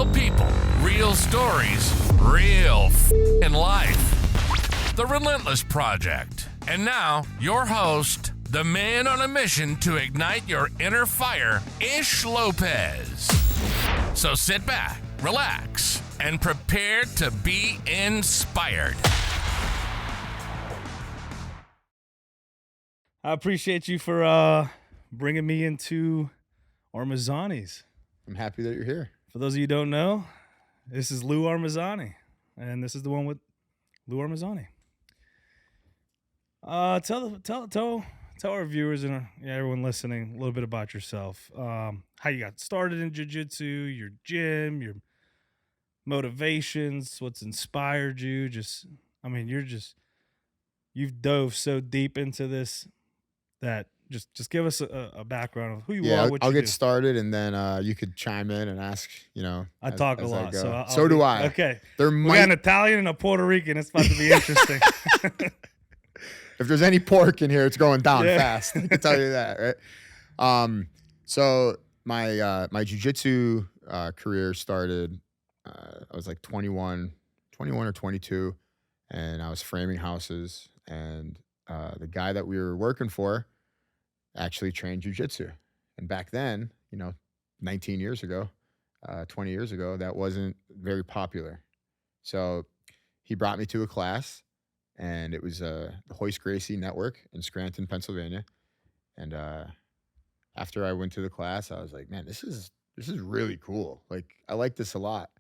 Real people, real stories, real f***ing life. The Relentless Project. And now, your host, the man on a mission to ignite your inner fire, Ish Lopez. So sit back, relax, and prepare to be inspired. I appreciate you for bringing me into Armezzani's. I'm happy that you're here. For those of you who don't know, this is Lou Armezzani, and this is the One With Lou Armezzani. Tell our viewers and everyone listening a little bit about yourself. How you got started in jiu-jitsu, your gym, your motivations, what's inspired you. You've dove so deep into this that just give us a background of who you are. What I'll you get do. started, and then you could chime in and ask. I talk a lot, so do I. Okay, we got an Italian and a Puerto Rican. It's about to be interesting. If there's any pork in here, it's going down fast. I can tell you that, right? So my jiu-jitsu career started. I was like 21 or 22, and I was framing houses, and the guy that we were working for actually trained jiu-jitsu. And back then, 19 years ago, 20 years ago, that wasn't very popular. So he brought me to a class, and it was the Hoist Gracie Network in Scranton, Pennsylvania. And after I went to the class, I was like, man, this is really cool. Like, I like this a lot.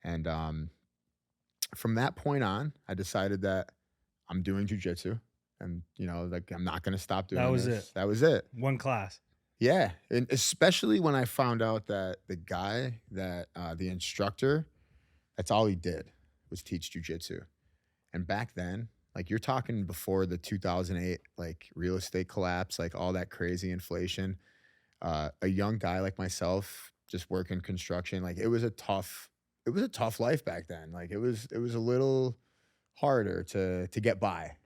And from that point on, I decided that I'm doing jiu-jitsu. And, I'm not going to stop doing this. That was it. One class. Yeah. And especially when I found out that the guy, the instructor, that's all he did was teach jiu-jitsu. And back then, like, you're talking before the 2008, like, real estate collapse, like all that crazy inflation. A young guy like myself, just working construction, like, it was a tough life back then. Like, it was a little harder to get by,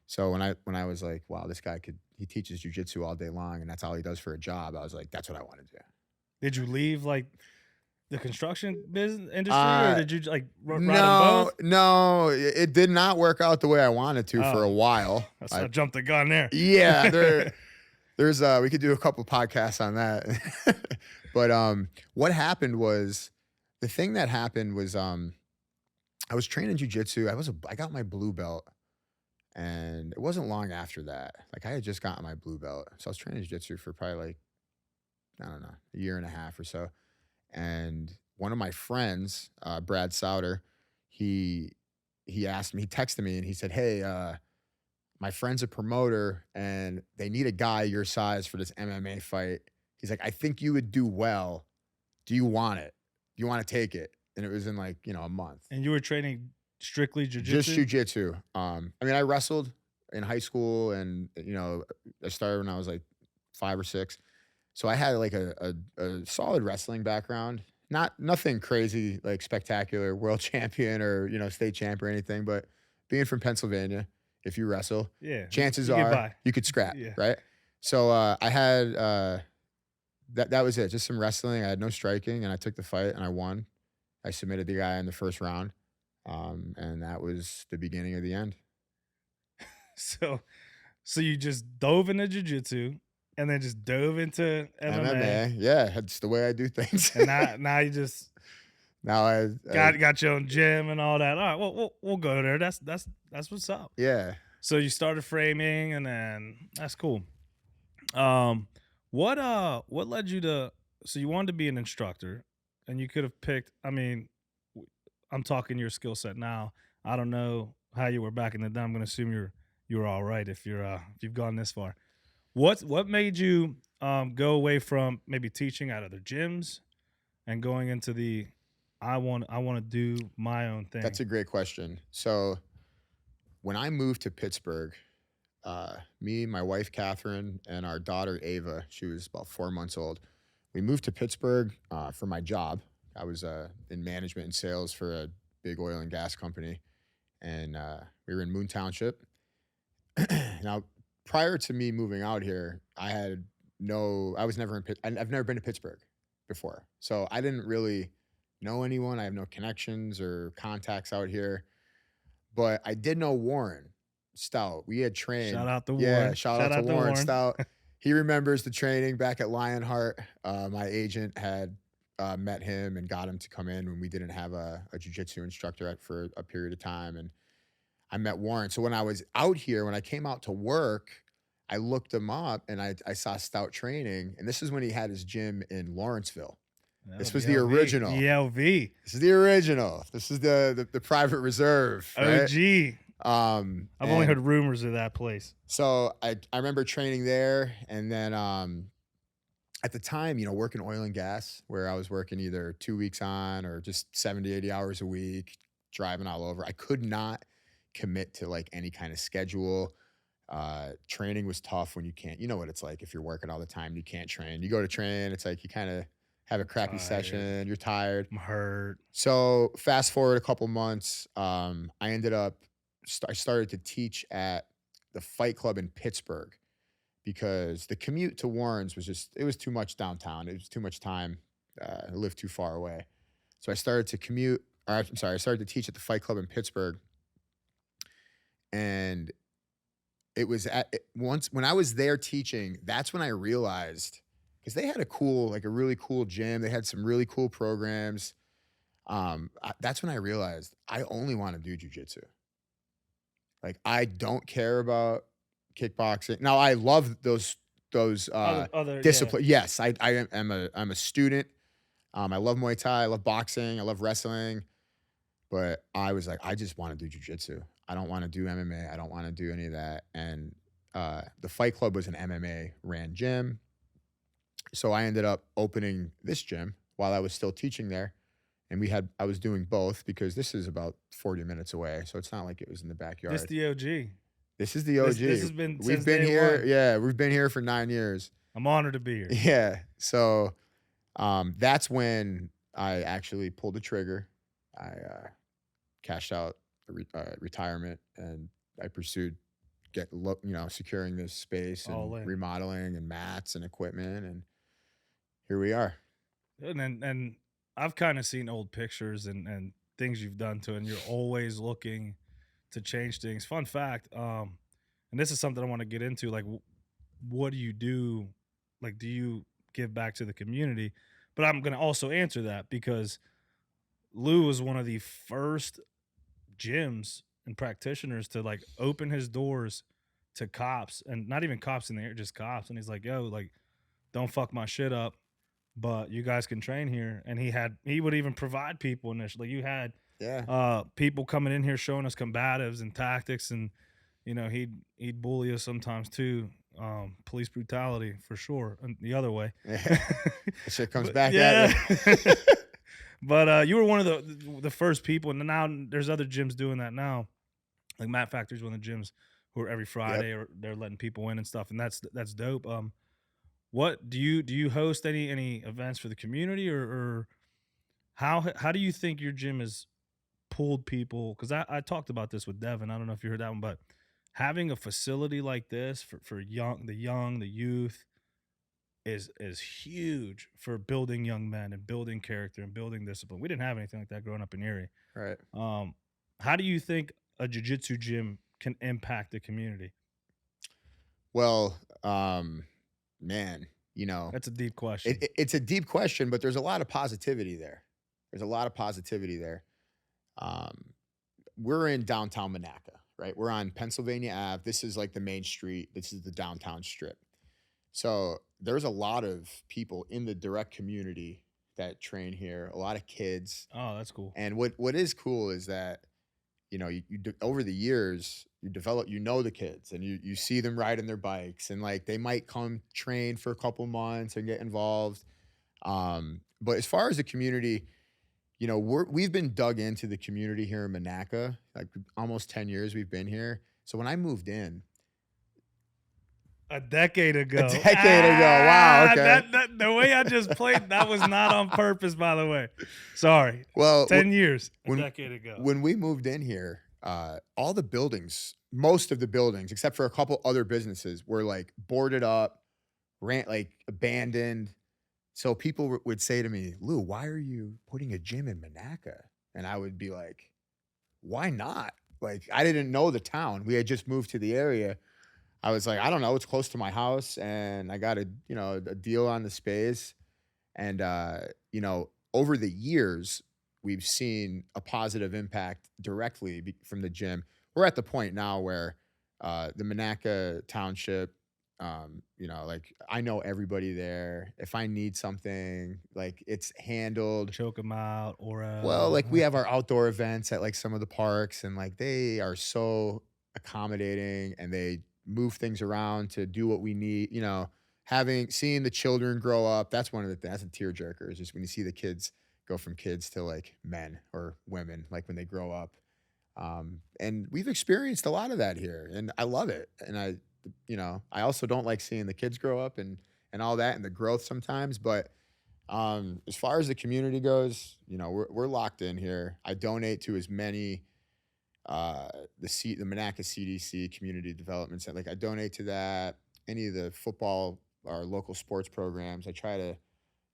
So when I was like, wow, this guy he teaches jiu-jitsu all day long, and that's all he does for a job, I was like, that's what I want to do. Did you leave like the construction business industry, or did you like ride them both? No, it did not work out the way I wanted to for a while. I jumped the gun there. Yeah, there's we could do a couple podcasts on that. But what happened was, the thing that happened was I was training jiu-jitsu. I got my blue belt. And it wasn't long after that. Like, I had just gotten my blue belt. So I was training jiu-jitsu for probably like, I don't know, a year and a half or so. And one of my friends, Brad Souter, he texted me and he said, hey, my friend's a promoter and they need a guy your size for this MMA fight. He's like, I think you would do well. Do you want it? Do you want to take it? And it was in like, a month. And you were training strictly jiu-jitsu? Just jiu-jitsu. I wrestled in high school, and I started when I was like 5 or 6. So I had like a solid wrestling background. Nothing crazy, like spectacular, world champion or state champ or anything. But being from Pennsylvania, if you wrestle, chances are you could scrap, right? So I had that was it. Just some wrestling. I had no striking, and I took the fight and I won. I submitted the guy in the first round. And that was the beginning of the end. So you just dove into jiu-jitsu and then just dove into MMA. Yeah, that's the way I do things. And now you just I got your own gym and all that. All right, well, we'll go there. That's what's up. Yeah. So you started framing, and then that's cool. What led you to? So you wanted to be an instructor, and you could have picked. I'm talking your skill set now. I don't know how you were back in the day. I'm going to assume you were all right if you've gone this far. What made you go away from maybe teaching at other gyms and going into the I want to do my own thing? That's a great question. So when I moved to Pittsburgh, me, my wife Catherine, and our daughter Ava, she was about 4 months old. We moved to Pittsburgh for my job. I was in management and sales for a big oil and gas company, and we were in Moon Township. Now, prior to me moving out here, I've never been to Pittsburgh. before. So I didn't really know anyone. I have no connections or contacts out here. But I did know Warren Stout. We had trained. Shout out to Yeah, Warren. shout out to Warren Stout. He remembers the training back at Lionheart. My agent had met him and got him to come in when we didn't have a jiu-jitsu instructor for a period of time. And I met Warren. So when I was out here, when I came out to work, I looked him up and I saw Stout training. And this is when he had his gym in Lawrenceville. This was the original. ELV. This is the original. This is the private reserve. Right? OG. I've only heard rumors of that place. So I remember training there, and then at the time, working oil and gas, where I was working either 2 weeks on or just 70, 80 hours a week, driving all over. I could not commit to like any kind of schedule. Training was tough when you can't. You know what it's like if you're working all the time, you can't train. You go to train, it's like you kind of have a crappy session, you're tired. I'm hurt. So fast forward a couple months, I ended up, I started to teach at the Fight Club in Pittsburgh because the commute to Warren's it was too much downtown. It was too much time. I lived too far away. So I started to I started to teach at the Fight Club in Pittsburgh. And it was when I was there teaching, that's when I realized, because they had a really cool gym. They had some really cool programs. That's when I realized I only want to do jiu-jitsu. Like, I don't care about kickboxing. Now, I love those other disciplines. Yeah. Yes, I'm a student. I love Muay Thai. I love boxing. I love wrestling. But I was like, I just want to do jiu-jitsu. I don't want to do MMA. I don't want to do any of that. And the Fight Club was an MMA ran gym. So I ended up opening this gym while I was still teaching there. And I was doing both because this is about 40 minutes away. So it's not like it was in the backyard. This the OG. This is the OG. This has been We've been here. One. Yeah, we've been here for 9 years. I'm honored to be here. Yeah. So that's when I actually pulled the trigger. I cashed out the retirement, and I pursued securing this space and remodeling and mats and equipment, and here we are. And I've kind of seen old pictures and things you've done to it, and you're always looking to change things. Fun fact, and this is something I want to get into, like, what do you do? Like, do you give back to the community? But I'm going to also answer that because Lou was one of the first gyms and practitioners to like open his doors to cops, and not even cops in the air, just cops. And he's like, yo, like, don't fuck my shit up, but you guys can train here. And he would even provide people initially. You had people coming in here showing us combatives and tactics, and he'd bully us sometimes too. Police brutality for sure, and the other way. That shit comes back at you. But you were one of the first people, and now there's other gyms doing that now. Like Matt Factory's one of the gyms who are every Friday, or they're letting people in and stuff, and that's dope. What do you host any events for the community, or how do you think your gym has pulled people? Because I talked about this with Devin. I don't know if you heard that one, but having a facility like this for the youth is huge for building young men and building character and building discipline. We didn't have anything like that growing up in Erie. Right. How do you think a jiu-jitsu gym can impact the community? Well, man, that's a deep question. It's a deep question, but there's a lot of positivity there. We're in downtown Monaca, right? We're on Pennsylvania Ave. This is like the main street. This is the downtown strip. So there's a lot of people in the direct community that train here, a lot of kids. Oh, that's cool. And what is cool is that, over the years, you develop, the kids, and you see them riding their bikes, and like they might come train for a couple months and get involved. But as far as the community, we've been dug into the community here in Monaca, like almost 10 years we've been here. So when I moved in, a decade ago. Wow. Okay. The way I just played, that was not on purpose, by the way. Sorry. Well, 10 years, a decade ago. When we moved in here, all the buildings, most of the buildings, except for a couple other businesses, were like boarded up, like abandoned. So people would say to me, Lou, why are you putting a gym in Monaca? And I would be like, why not? Like, I didn't know the town. We had just moved to the area. I was like, I don't know. It's close to my house, and I got a deal on the space. And over the years, we've seen a positive impact directly from the gym. We're at the point now where the Monaca Township, like I know everybody there. If I need something, like it's handled. Choke them out, or Well, like we have our outdoor events at like some of the parks, and like they are so accommodating, and they move things around to do what we need. Seeing the children grow up, that's one of the things. That's a tearjerker. Is just when you see the kids go from kids to like men or women, like when they grow up. And we've experienced a lot of that here, and I love it. And I also don't like seeing the kids grow up and all that and the growth sometimes, but as far as the community goes, we're locked in here. I donate to as many the Monaca CDC Community Development Center. Like I donate to that. Any of the football or local sports programs, I try to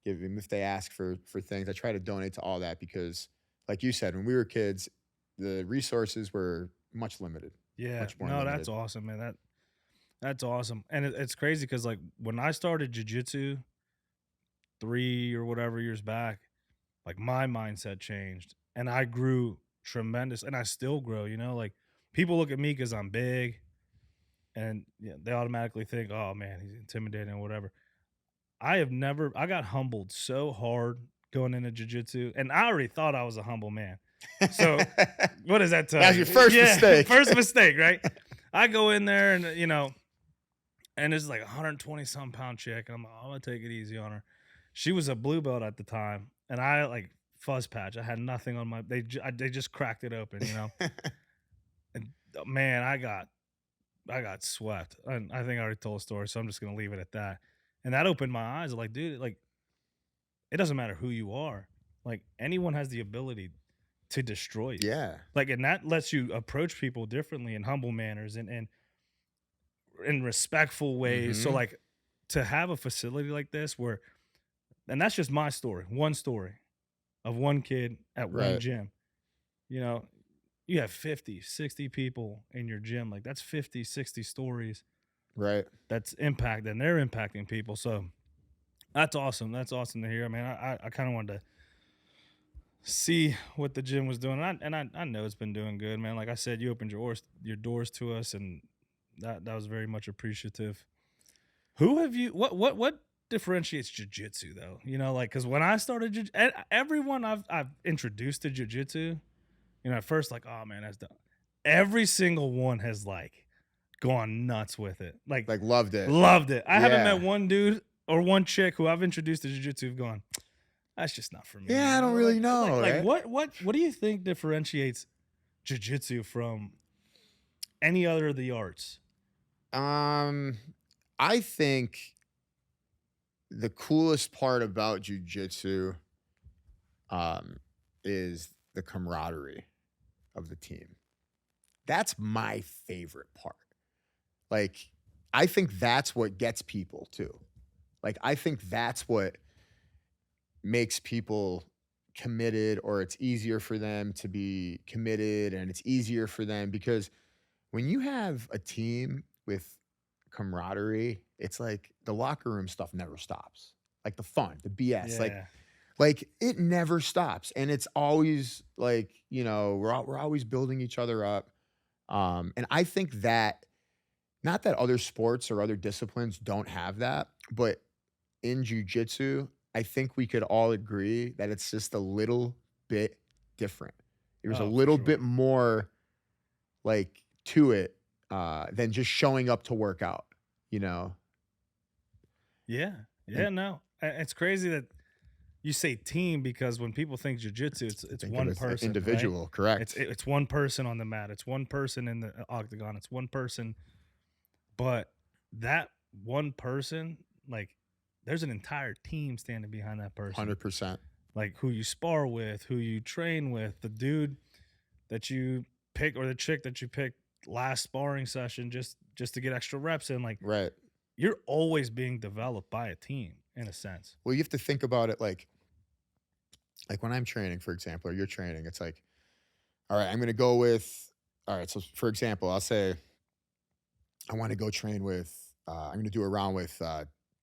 give them, if they ask for things, I try to donate to all that because, like you said, when we were kids, the resources were much limited. Yeah, much more no, limited. that's awesome, man. That's awesome, and it's crazy because like when I started jiu-jitsu 3 or whatever years back, like my mindset changed, and I grew tremendous, and I still grow. Like people look at me because I'm big, and they automatically think, "Oh man, he's intimidating" or whatever. I got humbled so hard going into jiu-jitsu, and I already thought I was a humble man. So what does that tell you? That's your first mistake. First mistake, right? I go in there and and it's like 120 some pound chick. I'm gonna take it easy on her. She was a blue belt at the time, and I like fuzz patch. I had nothing on my. They just cracked it open, And man, I got swept. And I think I already told a story, so I'm just gonna leave it at that. And that opened my eyes. Like, dude, like it doesn't matter who you are. Like anyone has the ability to destroy you. Yeah. Like, and that lets you approach people differently in humble manners and in respectful ways. Mm-hmm. So like to have a facility like this where, and that's just my story, one story of one kid at one gym, you have 50, 60 people in your gym. Like that's 50, 60 stories. Right. That's impact, and they're impacting people. So that's awesome. That's awesome to hear. I mean, I kind of wanted to see what the gym was doing. And I know it's been doing good, man. Like I said, you opened your doors to us, and that was very much appreciative. What differentiates jiu-jitsu though? Like, because when I started everyone I've introduced to jiu-jitsu, at first like, oh man, that's dumb. Every single one has like gone nuts with it. Like loved it. I haven't met one dude or one chick who I've introduced to jiu-jitsu who've gone, that's just not for me. Yeah, I don't really know. Like what do you think differentiates jiu-jitsu from any other of the arts? I think the coolest part about jiu-jitsu is the camaraderie of the team. That's my favorite part. Like, I think that's what gets people too. Like, I think that's what makes people committed, or it's easier for them to be committed, and it's easier for them because when you have a team with camaraderie, it's like the locker room stuff never stops. Like the fun, the BS, like it never stops, and it's always like we're always building each other up. And I think that, not that other sports or other disciplines don't have that, but in jiu-jitsu, I think we could all agree that it's just a little bit different. There's a little bit more like to it than just showing up to work out, Yeah. No, it's crazy that you say team, because when people think jiu-jitsu, it's one person. Individual, right? Correct. It's one person on the mat. It's one person in the octagon. It's one person. But that one person, like, there's an entire team standing behind that person. 100%. Like who you spar with, who you train with, the dude that you pick or the chick that you pick last sparring session just to get extra reps in. Like, right. You're always being developed by a team. in a sense. Well, you have to think about it like when I'm training, for example, or you're training, it's like, all right, I'm going to go with, all right, so for example, I'll say I want to go train with, I'm going to do a round with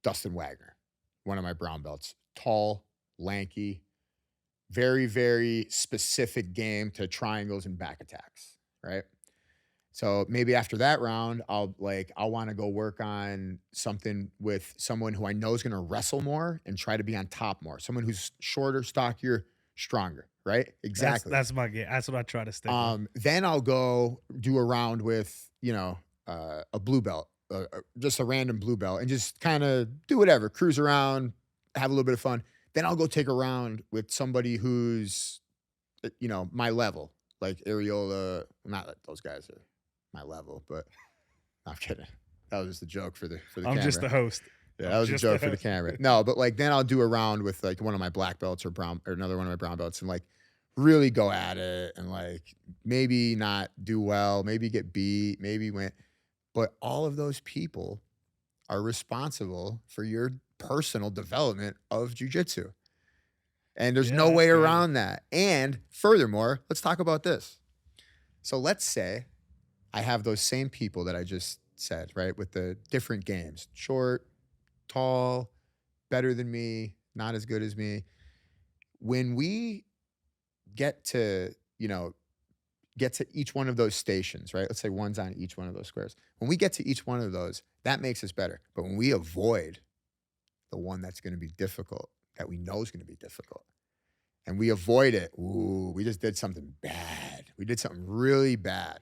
Dustin Wagner, one of my brown belts. Tall, lanky, very, very specific game to triangles and back attacks, right? So maybe after that round, I'll want to go work on something with someone who I know is going to wrestle more and try to be on top more. Someone who's shorter, stockier, stronger, right? Exactly. That's my game. That's what I try to stick with. Then I'll go do a round with, a blue belt, just a random blue belt, and just kind of do whatever, cruise around, have a little bit of fun. Then I'll go take a round with somebody who's, my level, like Areola. Not that those guys are my level, but I'm kidding. That was just a joke for the camera. I'm just the host. Yeah, that was a joke for the camera. No, but then I'll do a round with like one of my black belts or another one of my brown belts and really go at it and maybe not do well, maybe get beat, maybe win. But all of those people are responsible for your personal development of jiu-jitsu. And there's no way around that. And furthermore, let's talk about this. So let's say I have those same people that I just said, right? With the different games, short, tall, better than me, not as good as me. When we get to each one of those stations, right? Let's say one's on each one of those squares. When we get to each one of those, that makes us better. But when we avoid the one that's going to be difficult, that we know is going to be difficult, and we avoid it, ooh, we just did something bad. We did something really bad.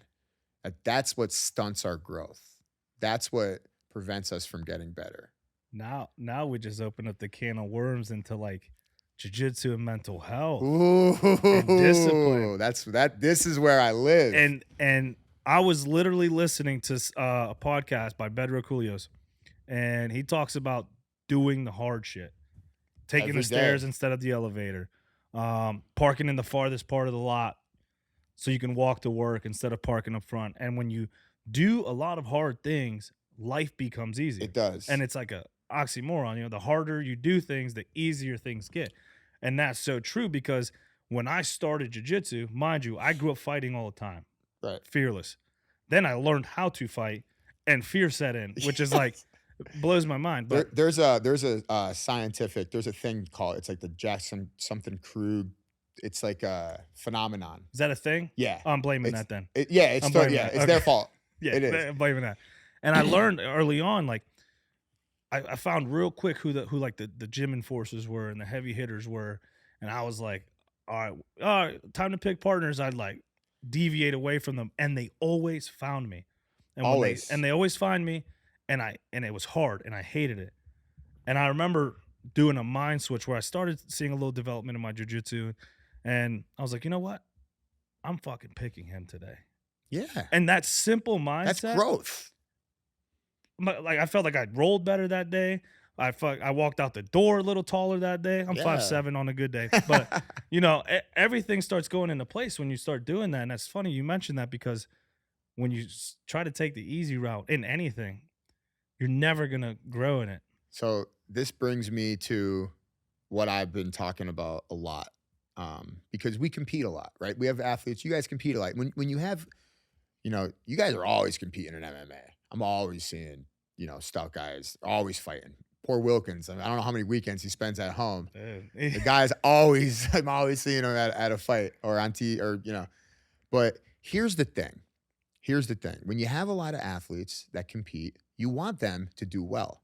That's what stunts our growth. That's what prevents us from getting better. Now we just open up the can of worms into jiu-jitsu and mental health. Ooh, and discipline. This is where I live. And I was literally listening to a podcast by Bedro Kulios, and he talks about doing the hard shit, taking Every the stairs day. instead of the elevator, parking in the farthest part of the lot so you can walk to work instead of parking up front. And when you do a lot of hard things, life becomes easier. It does. And it's like a oxymoron. The harder you do things, the easier things get. And that's so true because when I started jiu-jitsu, mind you, I grew up fighting all the time. Right. Fearless. Then I learned how to fight and fear set in, which is blows my mind. But there's a scientific, there's a thing called, it's like the Jackson something Krug. It's like a phenomenon. Is that a thing? Yeah. I'm blaming that then. It's Okay. their fault. Yeah, it is. I'm blaming that. And I learned early on, I found real quick who the gym enforcers were and the heavy hitters were. And I was like, all right, time to pick partners. I'd deviate away from them. And they always found me. And always. They always find me. And it was hard and I hated it. And I remember doing a mind switch where I started seeing a little development in my jiu-jitsu. And I was like, you know what? I'm fucking picking him today. Yeah. And that simple mindset. That's growth. I felt like I rolled better that day. I walked out the door a little taller that day. I'm 5'7" on a good day. But, everything starts going into place when you start doing that. And that's funny you mentioned that because when you try to take the easy route in anything, you're never going to grow in it. So this brings me to what I've been talking about a lot. Because we compete a lot, right? We have athletes. You guys compete a lot. When you have, you guys are always competing in MMA. I'm always seeing, stout guys always fighting. Poor Wilkins. I don't know how many weekends he spends at home. The guy's always, I'm always seeing him at a fight or on But here's the thing. When you have a lot of athletes that compete, you want them to do well.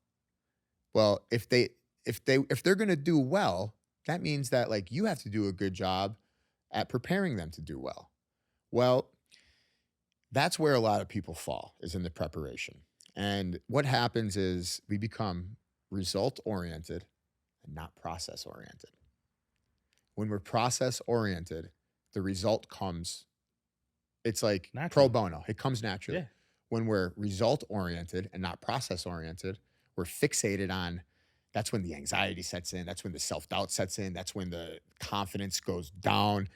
Well, if they're going to do well, that means that you have to do a good job at preparing them to do well. Well, that's where a lot of people fall, is in the preparation. And what happens is we become result-oriented and not process-oriented. When we're process-oriented, the result comes, it's like naturally. Pro bono. It comes naturally. Yeah. When we're result-oriented and not process-oriented, we're fixated on, that's when the anxiety sets in. That's when the self-doubt sets in. That's when the confidence goes down.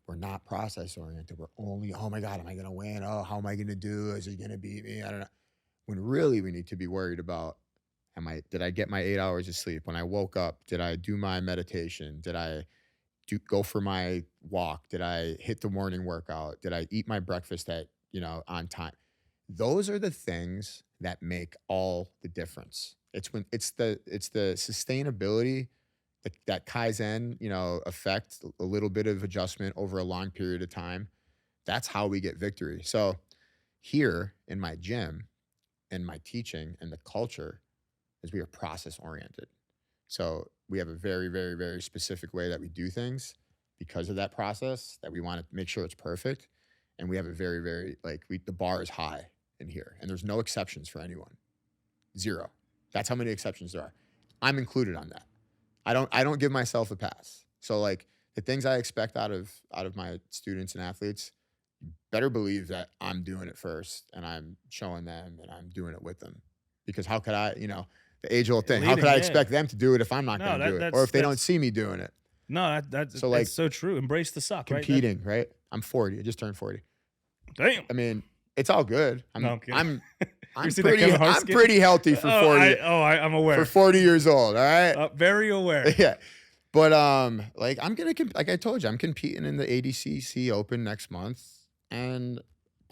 We're not process-oriented. We're only, oh my God, am I going to win? Oh, how am I going to do? Is he going to beat me? I don't know. When really we need to be worried about, Did I get my 8 hours of sleep? When I woke up, did I do my meditation? Did I go for my walk? Did I hit the morning workout? Did I eat my breakfast on time? Those are the things that make all the difference. It's the sustainability, that Kaizen, effect, a little bit of adjustment over a long period of time. That's how we get victory. So here in my gym and my teaching and the culture is we are process oriented. So we have a very, very, very specific way that we do things because of that process, that we want to make sure it's perfect. And we have a very, very, the bar is high in here, and there's no exceptions for anyone. 0. That's how many exceptions there are. I'm included on that. I don't give myself a pass. So the things I expect out of my students and athletes, better believe that I'm doing it first and I'm showing them and I'm doing it with them. Because how could I, the age old thing, how could I expect them to do it if I'm not going to do it, or if they don't see me doing it? No, that's so true. Embrace the suck, competing, right? I'm 40. I just turned 40. Damn. I mean, it's all good. I'm pretty healthy for 40. I'm aware. For 40 years old, all right? Very aware. Yeah. But I'm going to, like I told you, I'm competing in the ADCC Open next month. And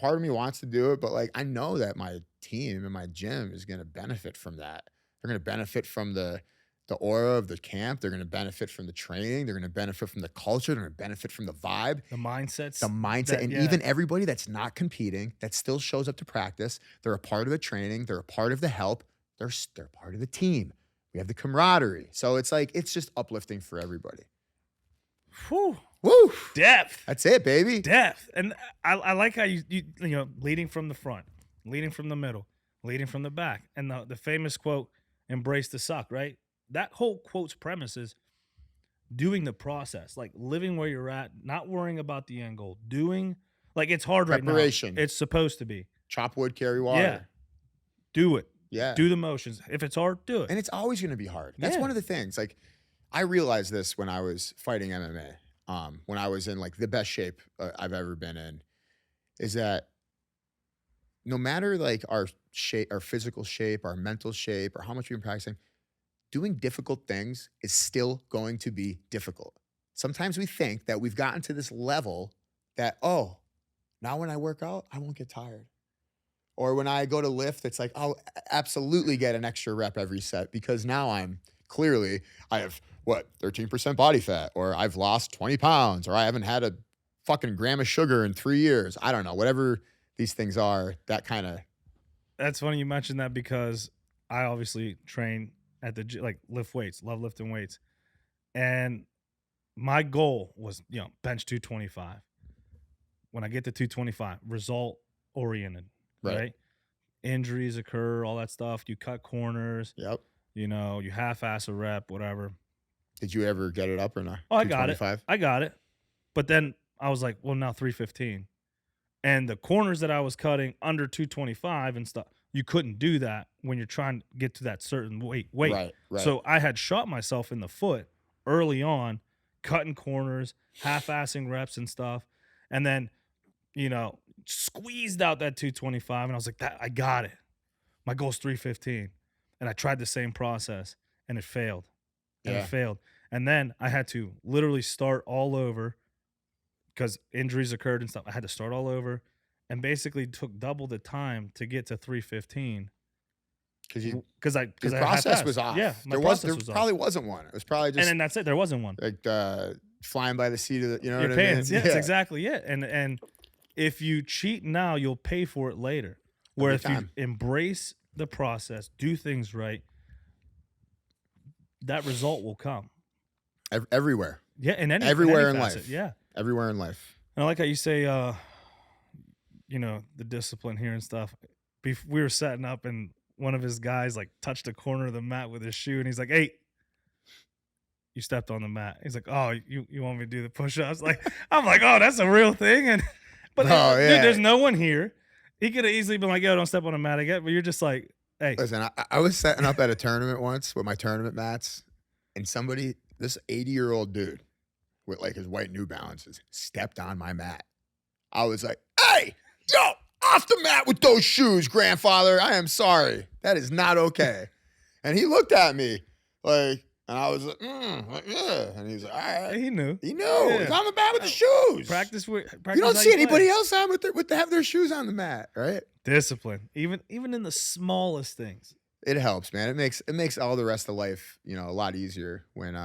part of me wants to do it, but I know that my team and my gym is going to benefit from that. They're going to benefit from the aura of the camp. They're going to benefit from the training. They're going to benefit from the culture. They're going to benefit from the vibe. The mindsets. The mindset. Even everybody that's not competing, that still shows up to practice, they're a part of the training. They're a part of the help. They're part of the team. We have the camaraderie. So it's just uplifting for everybody. Whew. Woo! Depth. That's it, baby. Depth. And I like how you leading from the front, leading from the middle, leading from the back. And the famous quote, embrace the suck, right? That whole quote's premise is doing the process, living where you're at, not worrying about the end goal, doing, it's hard right now. Preparation. It's supposed to be. Chop wood, carry water. Yeah. Do it. Yeah. Do the motions. If it's hard, do it. And it's always going to be hard. That's one of the things. I realized this when I was fighting MMA, when I was in the best shape I've ever been in, is that no matter our shape, our physical shape, our mental shape, or how much we've been practicing, doing difficult things is still going to be difficult. Sometimes we think that we've gotten to this level that, now when I work out, I won't get tired. Or when I go to lift, it's I'll absolutely get an extra rep every set because now I have 13% body fat, or I've lost 20 pounds, or I haven't had a fucking gram of sugar in 3 years. I don't know, whatever these things are, that kind of. That's funny you mentioned that because I obviously train at the lift weights, love lifting weights. And my goal was, bench 225. When I get to 225, result oriented, right? Injuries occur, all that stuff. You cut corners. Yep. You half-ass a rep, whatever. Did you ever get it up or not? Oh, I got it. But then I was now 315. And the corners that I was cutting under 225 and stuff, you couldn't do that when you're trying to get to that certain weight. Right. So I had shot myself in the foot early on, cutting corners, half-assing reps and stuff. And then, squeezed out that 225. And I was like, I got it. My goal's 315. And I tried the same process and it failed. And then I had to literally start all over because injuries occurred and stuff. I had to start all over and basically took double the time to get to 315. Because your process was off. Yeah, there probably wasn't one. It was probably just. And then that's it. There wasn't one. Flying by the seat of your pants. Yeah, that's exactly it. And if you cheat now, you'll pay for it later. Where if you embrace the process, do things right, that result will come. Everywhere. Yeah, and everywhere in facet, life. Yeah, everywhere in life. And I like how you say, the discipline here and stuff. We were setting up, and one of his guys touched a corner of the mat with his shoe, and he's like, "Hey, you stepped on the mat." He's like, "Oh, you want me to do the push-ups?" I'm like, "Oh, that's a real thing." But dude, there's no one here. He could have easily been like, "Yo, don't step on the mat again." But you're just like, "Hey." Listen, I was setting up at a tournament once with my tournament mats, and this 80-year-old dude with his white New Balances stepped on my mat. I was like, "Hey, yo, off the mat with those shoes, grandfather. I am sorry. That is not okay." And he looked at me like, and I was like, yeah. And he was like, all right. He knew. He knew. Yeah. He's on the mat with the shoes. Practice you don't see anybody else on with have their shoes on the mat, right? Discipline, even in the smallest things. It helps, man. It makes all the rest of life, a lot easier when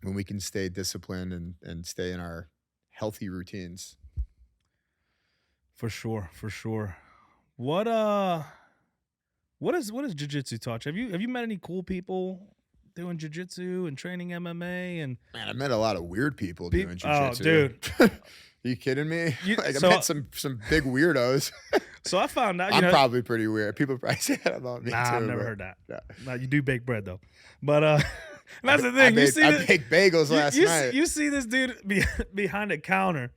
we can stay disciplined and stay in our healthy routines. For sure. What is jiu-jitsu taught you? Have you met any cool people doing jiu-jitsu and training MMA? And man, I met a lot of weird people doing jiu-jitsu. Oh, dude. Are you kidding me? I met some big weirdos. So I found out I'm probably pretty weird. People probably say that about me too. I've never heard that. Yeah. No, you do bake bread though. But that's the thing. I baked bagels last night. You see this dude behind a counter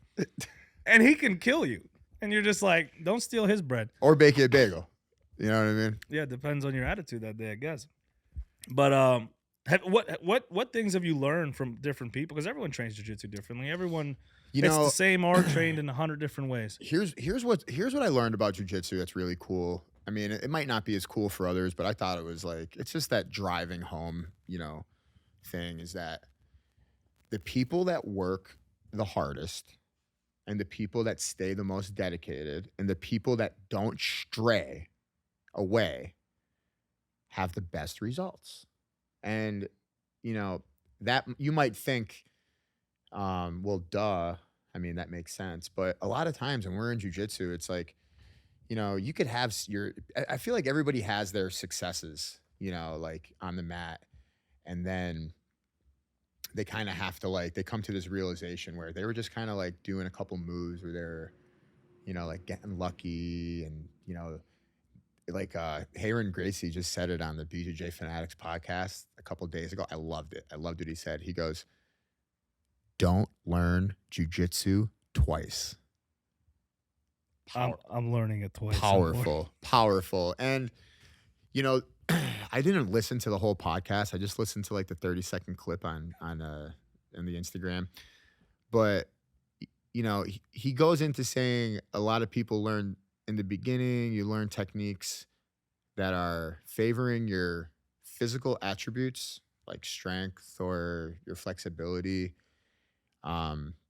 and he can kill you. And you're just like, don't steal his bread. Or bake you a bagel. You know what I mean? Yeah, it depends on your attitude that day, I guess. But what things have you learned from different people? Because everyone trains jiu-jitsu differently. Everyone, it's the same art trained in 100 different ways. Here's what I learned about jiu-jitsu that's really cool. I mean, it might not be as cool for others, but I thought it was like, it's just that driving home, thing is that the people that work the hardest and the people that stay the most dedicated and the people that don't stray away have the best results. And, that you might think, well, duh. I mean, that makes sense. But a lot of times when we're in jiu-jitsu, it's like, you could have I feel like everybody has their successes, like on the mat. And then they kind of have to they come to this realization where they were just kind of like doing a couple moves where they're, like getting lucky and, like Hayron Gracie just said it on the BJJ Fanatics podcast a couple of days ago. I loved it. I loved what he said. He goes, don't learn jiu-jitsu twice. I'm learning it twice. Powerful. And, I didn't listen to the whole podcast. I just listened to like the 30-second clip on the Instagram. But, he goes into saying a lot of people learn in the beginning, you learn techniques that are favoring your physical attributes like strength or your flexibility.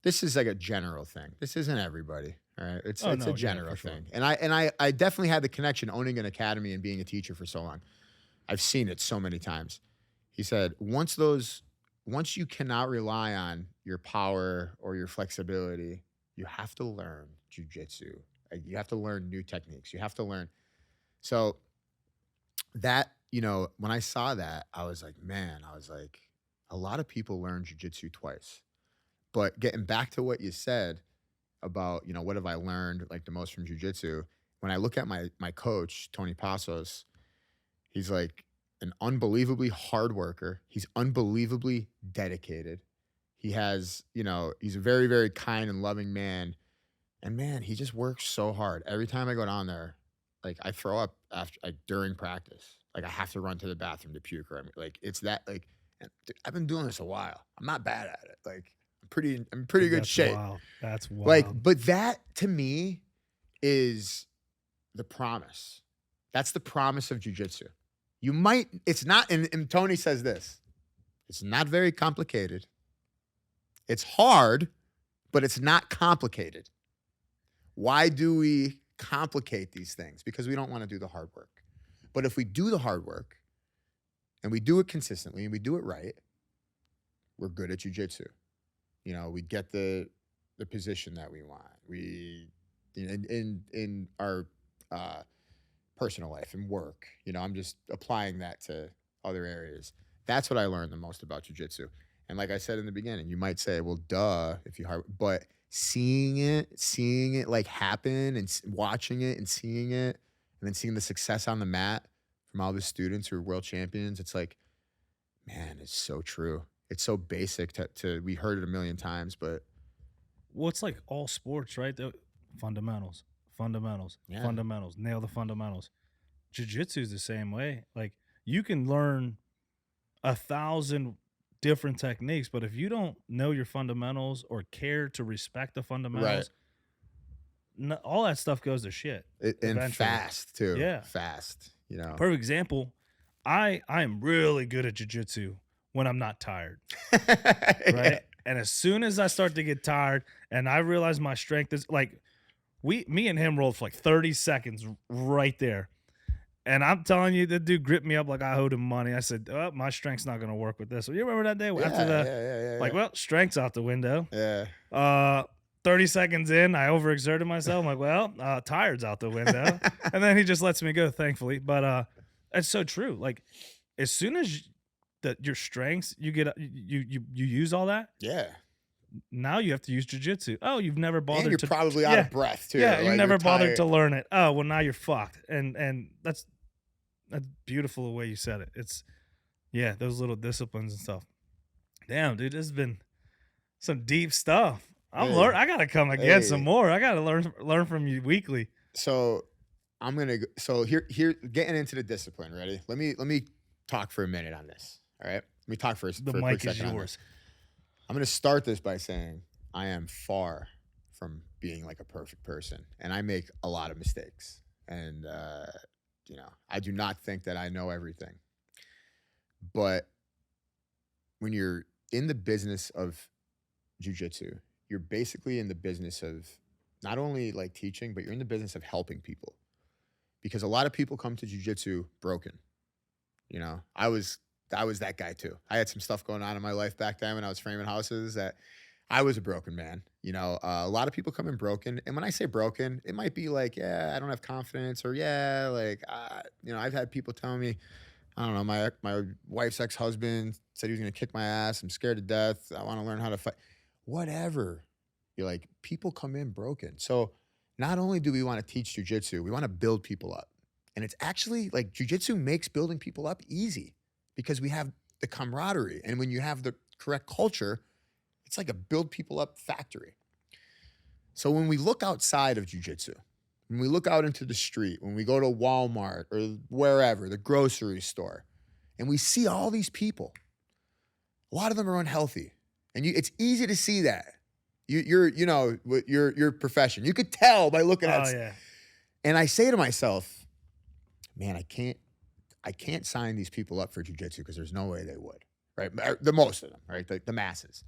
This is like a general thing. This isn't everybody. All right. It's a general thing. Sure. And I definitely had the connection owning an academy and being a teacher for so long. I've seen it so many times. He said, once you cannot rely on your power or your flexibility, you have to learn jiu-jitsu. You have to learn new techniques. You have to learn. So that, when I saw that, I was like, a lot of people learn jiu-jitsu twice. But getting back to what you said about, what have I learned like the most from jiu-jitsu? When I look at my coach, Tony Passos, he's like an unbelievably hard worker. He's unbelievably dedicated. He has, he's a very, very kind and loving man. And man, he just works so hard. Every time I go down there, like I throw up during practice. Like I have to run to the bathroom to puke. Or it's that like, and I've been doing this a while. I'm not bad at it. Like I'm in pretty good shape. Wild. That's wild. Like, but that to me is the promise. That's the promise of jiu-jitsu. It's not, and Tony says this, it's not very complicated. It's hard, but it's not complicated. Why do we complicate these things? Because we don't want to do the hard work. But if we do the hard work and we do it consistently and we do it right, we're good at jiu-jitsu. We get the position that we want. We in our personal life and work, I'm just applying that to other areas. That's what I learned the most about jiu-jitsu. And like I said in the beginning, you might say, well, duh, but seeing it like happen and watching it and seeing it and then seeing the success on the mat from all the students who are world champions, it's like, man, it's so true. It's so basic to we heard it a million times, but. Well, it's like all sports, right? The fundamentals, nail the fundamentals. Jiu-jitsu is the same way. Like you can learn 1,000 different techniques, but if you don't know your fundamentals or care to respect the fundamentals, all that stuff goes to shit. And fast too. Yeah. Fast, Perfect example. I am really good at jiu-jitsu when I'm not tired, right? And as soon as I start to get tired and I realize my strength is like me and him rolled for like 30 seconds right there. And I'm telling you, the dude gripped me up like I owed him money. I said, oh, my strength's not going to work with this. So you remember that day after Yeah. well, strength's out the window. Yeah. 30 seconds in, I overexerted myself. I'm like, well, tired's out the window. And then he just lets me go, thankfully. But it's so true. Like as soon as your strengths, you get you use all that. Yeah. Now you have to use jiu-jitsu. Oh, you've never bothered And you're probably out of breath too. Yeah, you like, never bothered tired. to learn it. Oh, well now you're fucked. And that's beautiful the way you said it. It's those little disciplines and stuff. Damn, dude, this has been some deep stuff. I gotta come again some more. I gotta learn from you weekly. So I'm gonna here getting into the discipline. Ready? Let me talk for a minute on this. All right. Let me talk first. The mic is yours. I'm gonna start this by saying I am far from being like a perfect person, and I make a lot of mistakes. And I do not think that I know everything. But when you're in the business of jiu-jitsu, you're basically in the business of not only like teaching, but you're in the business of helping people. Because a lot of people come to jiu-jitsu broken. I was that guy too. I had some stuff going on in my life back then when I was framing houses that I was a broken man. A lot of people come in broken. And when I say broken, it might be like, yeah, I don't have confidence, or I've had people tell me, I don't know, my wife's ex-husband said he was going to kick my ass. I'm scared to death. I want to learn how to fight. Whatever. You're like, people come in broken. So not only do we want to teach jiu-jitsu, we want to build people up. And it's actually like jiu-jitsu makes building people up easy because we have the camaraderie. And when you have the correct culture, it's like a build people up factory. So when we look outside of jiu-jitsu, when we look out into the street, when we go to Walmart or wherever, the grocery store, and we see all these people, a lot of them are unhealthy. And it's easy to see that. Your profession. You could tell by looking at it. Yeah. And I say to myself, man, I can't sign these people up for jiu-jitsu because there's no way they would, right? The most of them, right? The masses.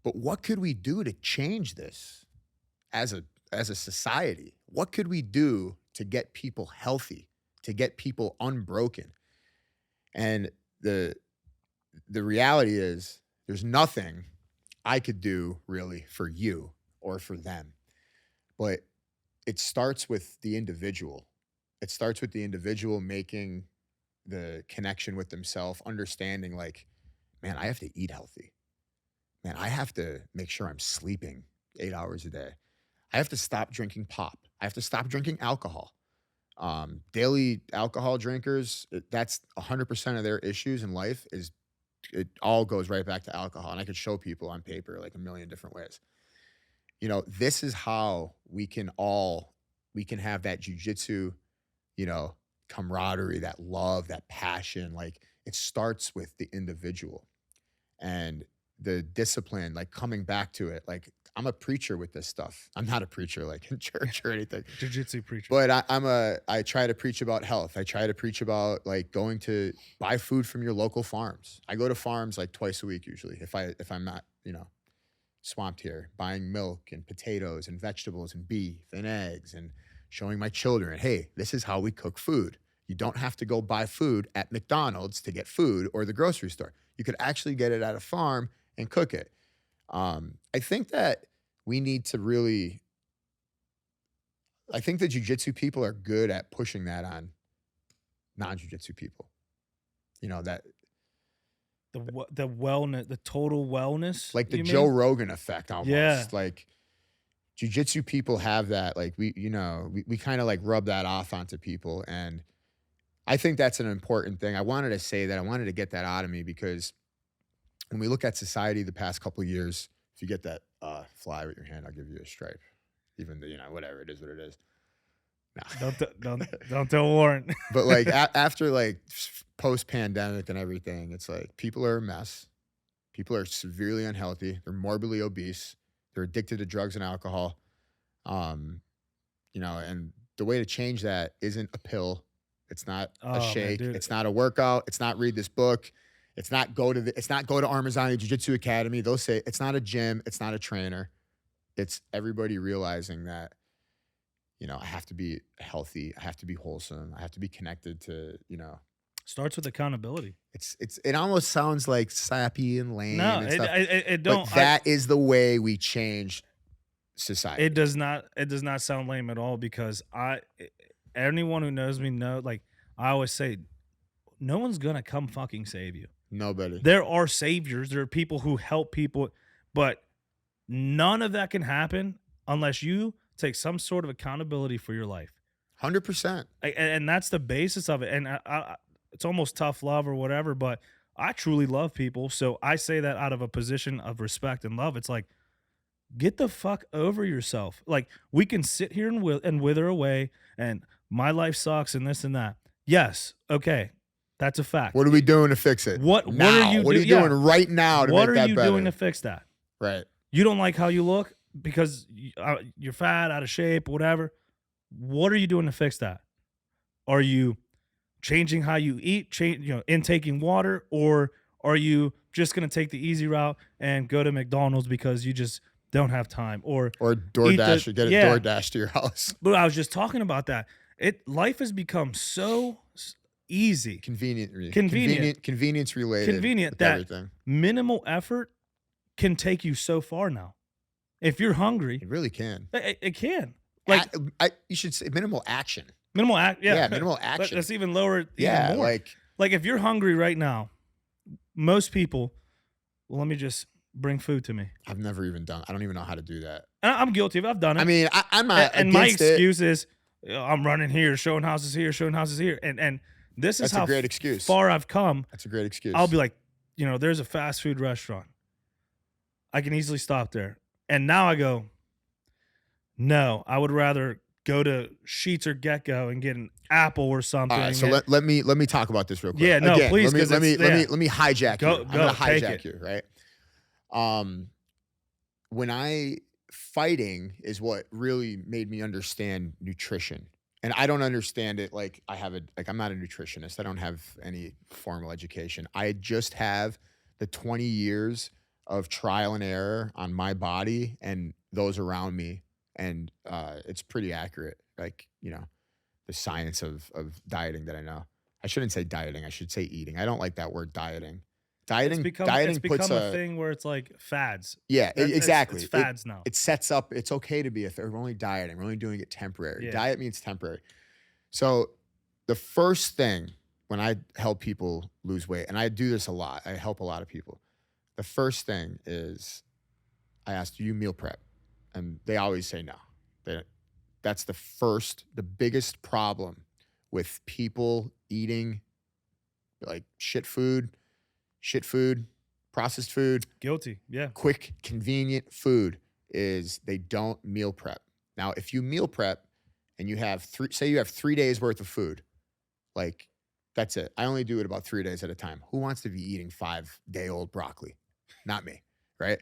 But what could we do to change this as a society? What could we do to get people healthy, to get people unbroken? And the reality is there's nothing I could do really for you or for them. But it starts with the individual. It starts with the individual making the connection with themselves, understanding like, man, I have to eat healthy. Man, I have to make sure I'm sleeping 8 hours a day. I have to stop drinking pop. I have to stop drinking alcohol. Daily alcohol drinkers, that's 100% of their issues in life it all goes right back to alcohol. And I could show people on paper like a million different ways. This is how we can have that jiu-jitsu, camaraderie, that love, that passion. Like it starts with the individual and the discipline, like coming back to it. Like I'm a preacher with this stuff. I'm not a preacher like in church or anything. Jiu-jitsu preacher. But I try to preach about health. I try to preach about like going to buy food from your local farms. I go to farms like twice a week usually if I'm not, swamped here, buying milk and potatoes and vegetables and beef and eggs and showing my children, hey, this is how we cook food. You don't have to go buy food at McDonald's to get food or the grocery store. You could actually get it at a farm and cook it. I think that we need to really, I think the jiu-jitsu people are good at pushing that on non-jiu-jitsu people. That the wellness, the total wellness, like the Joe Rogan effect almost. Yeah. Like jiu-jitsu people have that, like we kind of like rub that off onto people. And I think that's an important thing. I wanted to say that. I wanted to get that out of me because when we look at society the past couple of years, if you get that fly with your hand, I'll give you a stripe. Even though, whatever it is, what it is. No. Don't tell Warren. But like after like post-pandemic and everything, it's like people are a mess. People are severely unhealthy. They're morbidly obese. They're addicted to drugs and alcohol. And the way to change that isn't a pill. It's not Oh, a man, shake. dude. It's not a workout. It's not read this book. It's not go to Armezzani Jiu-Jitsu Academy. They'll say it's not a gym. It's not a trainer. It's everybody realizing that, I have to be healthy. I have to be wholesome. I have to be connected to, Starts with accountability. it almost sounds like sappy and lame No, and stuff. it don't. But that is the way we change society. It does not sound lame at all, because anyone who knows me like, I always say, no one's gonna come fucking save you. Nobody. There are saviors. There are people who help people, but none of that can happen unless you take some sort of accountability for your life. 100%. And that's the basis of it. And it's almost tough love or whatever, but I truly love people. So I say that out of a position of respect and love. It's like, get the fuck over yourself. Like, we can sit here and wither away and my life sucks and this and that. Yes. Okay. That's a fact. What are we doing to fix it? What are you doing right now to make that better? What are you doing to fix that? Right. You don't like how you look because you're fat, out of shape, whatever. What are you doing to fix that? Are you changing how you eat, intaking water, or are you just going to take the easy route and go to McDonald's because you just don't have time, or DoorDash, or get a DoorDash to your house? But I was just talking about that. Life has become so easy, convenience related, convenient with that everything. Minimal effort can take you so far now. If you're hungry, It really can. it can. Like, you should say minimal action. Minimal act, yeah, minimal action. Let's even lower it. Yeah, even more. Like if you're hungry right now, most people. Well, let me just bring food to me. I've never even done. I don't even know how to do that. And I'm guilty of. I've done it. I mean, I'm not. And my excuse is, I'm running here, showing houses here, and this is That's how a great excuse. Far I've come. That's a great excuse. I'll be like, there's a fast food restaurant. I can easily stop there, and now I go. No, I would rather go to Sheetz or Gecko and get an apple or something. All right, so let me talk about this real quick. Yeah, no, Again, please. Let me hijack you. I'm gonna take hijack it. you, right? When fighting is what really made me understand nutrition. And I don't understand it like I'm not a nutritionist. I don't have any formal education. I just have the 20 years of trial and error on my body and those around me. And it's pretty accurate, the science of dieting that I know. I shouldn't say dieting. I should say eating. I don't like that word dieting. Dieting It's become puts a thing where it's like fads. Yeah, exactly. It's fads now. It sets up, it's okay to be we're only dieting. We're only doing it temporary. Yeah. Diet means temporary. So the first thing when I help people lose weight, and I do this a lot, I help a lot of people. The first thing is I ask, do you meal prep? And they always say no. That's the biggest problem with people eating like shit food, processed food. Guilty, yeah. Quick, convenient food is they don't meal prep. Now, if you meal prep and you have 3 days worth of food, like that's it. I only do it about 3 days at a time. Who wants to be eating 5-day-old broccoli? Not me, right?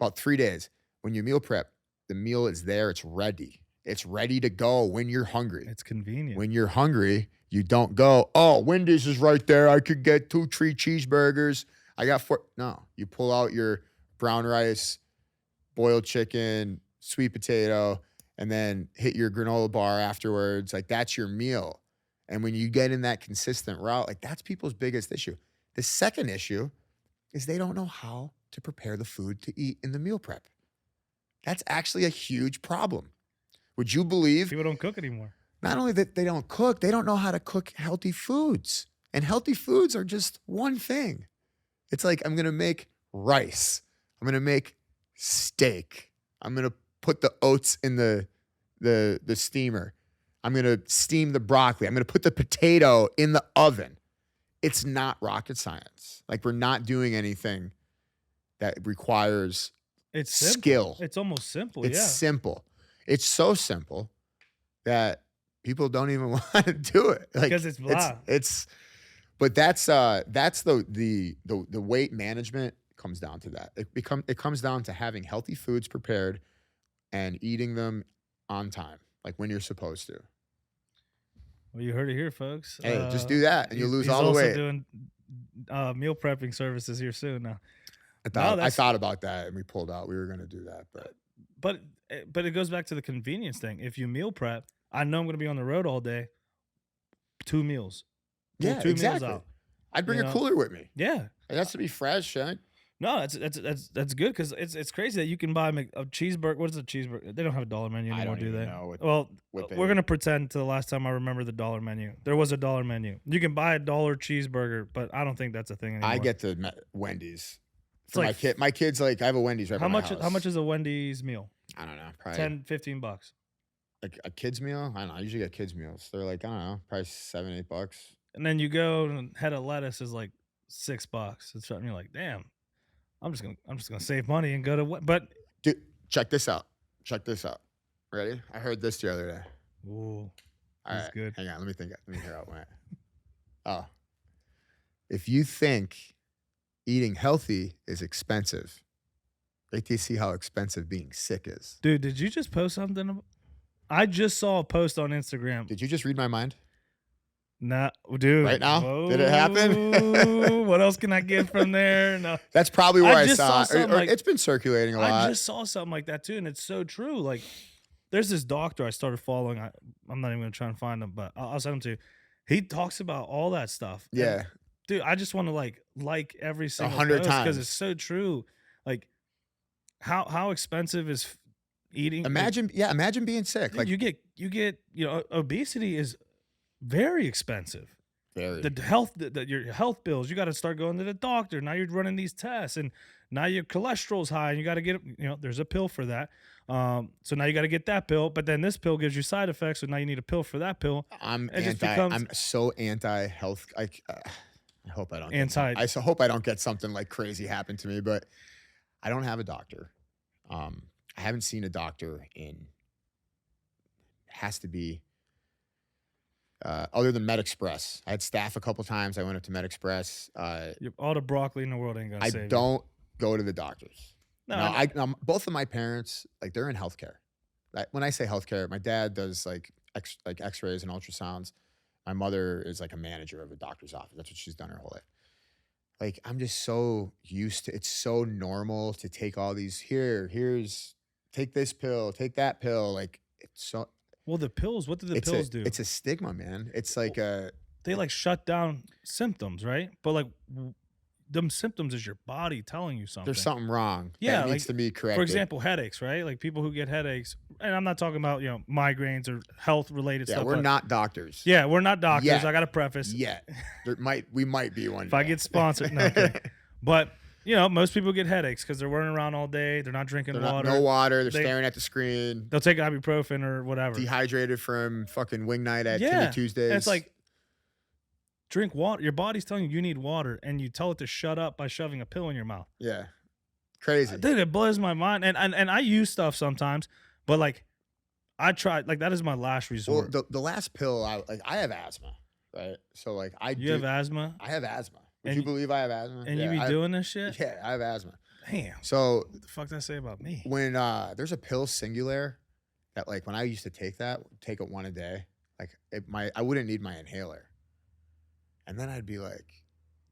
About 3 days. When you meal prep, the meal is there. It's ready. It's ready to go when you're hungry. It's convenient. When you're hungry, you don't go, oh, Wendy's is right there. I could get 2-3 cheeseburgers. I got 4. No, you pull out your brown rice, boiled chicken, sweet potato, and then hit your granola bar afterwards. Like that's your meal. And when you get in that consistent route, like that's people's biggest issue. The second issue is they don't know how to prepare the food to eat in the meal prep. That's actually a huge problem. Would you believe people don't cook anymore? Not only that they don't cook, they don't know how to cook healthy foods. And healthy foods are just one thing. It's like, I'm going to make rice. I'm going to make steak. I'm going to put the oats in the steamer. I'm going to steam the broccoli. I'm going to put the potato in the oven. It's not rocket science. Like we're not doing anything that requires skill. It's almost simple. It's simple. It's so simple that people don't even want to do it. Like, because it's blah. But that's the weight management comes down to that. It comes down to having healthy foods prepared and eating them on time, like when you're supposed to. Well, you heard it here, folks. Hey, just do that and you lose he's all the weight. also doing meal prepping services here soon now. I thought about that and we pulled out. We were going to do that, but it goes back to the convenience thing. If you meal prep, I know I'm going to be on the road all day. 2 meals. Yeah, two exactly. meals out. I'd bring a cooler with me. Yeah. It has to be fresh, right? No, that's good because it's crazy that you can buy a cheeseburger. What is a cheeseburger? They don't have a dollar menu anymore, do they? Well, we're gonna pretend to the last time I remember the dollar menu. There was a dollar menu. You can buy a $1 cheeseburger, but I don't think that's a thing anymore. I get the Wendy's for like, my kid. My kid's like, I have a Wendy's right by my house. How much is a Wendy's meal? I don't know, probably $10-15. Like a kid's meal? I don't know. I usually get kids meals. They're like, I don't know, probably $7-8. And then you go and head of lettuce is like $6. It's something you're like, damn. I'm just gonna save money and go to what? But dude, check this out. Ready? I heard this the other day. Ooh, that's right, good. Hang on, let me hear how it went. Oh, if you think eating healthy is expensive, wait till you see how expensive being sick is. Dude, did you just post something? I just saw a post on Instagram. Did you just read my mind? Nah, dude. Right now? Whoa. Did it happen? What else can I get from there? No. That's probably where I saw it. It's been circulating a lot. I just saw something like that too, and it's so true. Like, there's this doctor I started following. I'm not even going to try and find him, but I'll send him to you. He talks about all that stuff. Yeah. And, dude, I just want to like every single 100 post times because it's so true. Like, how expensive is eating? Imagine being sick. Dude, like you get obesity is very expensive. Very. The health, your health bills. You got to start going to the doctor. Now you're running these tests, and now your cholesterol's high, and you got to get. There's a pill for that. So now you got to get that pill, but then this pill gives you side effects, so now you need a pill for that pill. I'm so anti-health. I hope I don't. I hope I don't get something like crazy happen to me, but I don't have a doctor. I haven't seen a doctor in. Has to be. Other than MedExpress, I had staph a couple times. I went up to MedExpress. All the broccoli in the world ain't gonna save you. I don't go to the doctors. No, both of my parents, like, they're in healthcare. When I say healthcare, my dad does like X-rays and ultrasounds. My mother is like a manager of a doctor's office. That's what she's done her whole life. Like, I'm just so used to. It's so normal to take all these. Take this pill, take that pill. Like, it's so. Well, the pills, what do the pills do? It's a stigma, man. It's like they like shut down symptoms, right? But like them symptoms is your body telling you something. There's something wrong. Yeah, that needs to be corrected. For example, headaches, right? Like people who get headaches, and I'm not talking about migraines or health related stuff. Yeah, we're not doctors. Yeah, we're not doctors. Yet. I got to preface. Yeah, we might be one. If I get sponsored, no. Okay. But most people get headaches because they're running around all day. They're not drinking water. No water. They're staring at the screen. They'll take ibuprofen or whatever. Dehydrated from fucking wing night at Timmy Tuesdays. And it's like, drink water. Your body's telling you need water, and you tell it to shut up by shoving a pill in your mouth. Yeah, crazy. Dude, it blows my mind. And I use stuff sometimes, but like, I tried. Like, that is my last resort. Well, the last pill, I have asthma, right? So like You have asthma? I have asthma. Would you believe I have asthma? And you be doing this shit? Yeah, I have asthma. Damn. So what the fuck did that say about me? When there's a pill Singular that, like, when I used to take it one a day, like I wouldn't need my inhaler. And then I'd be like,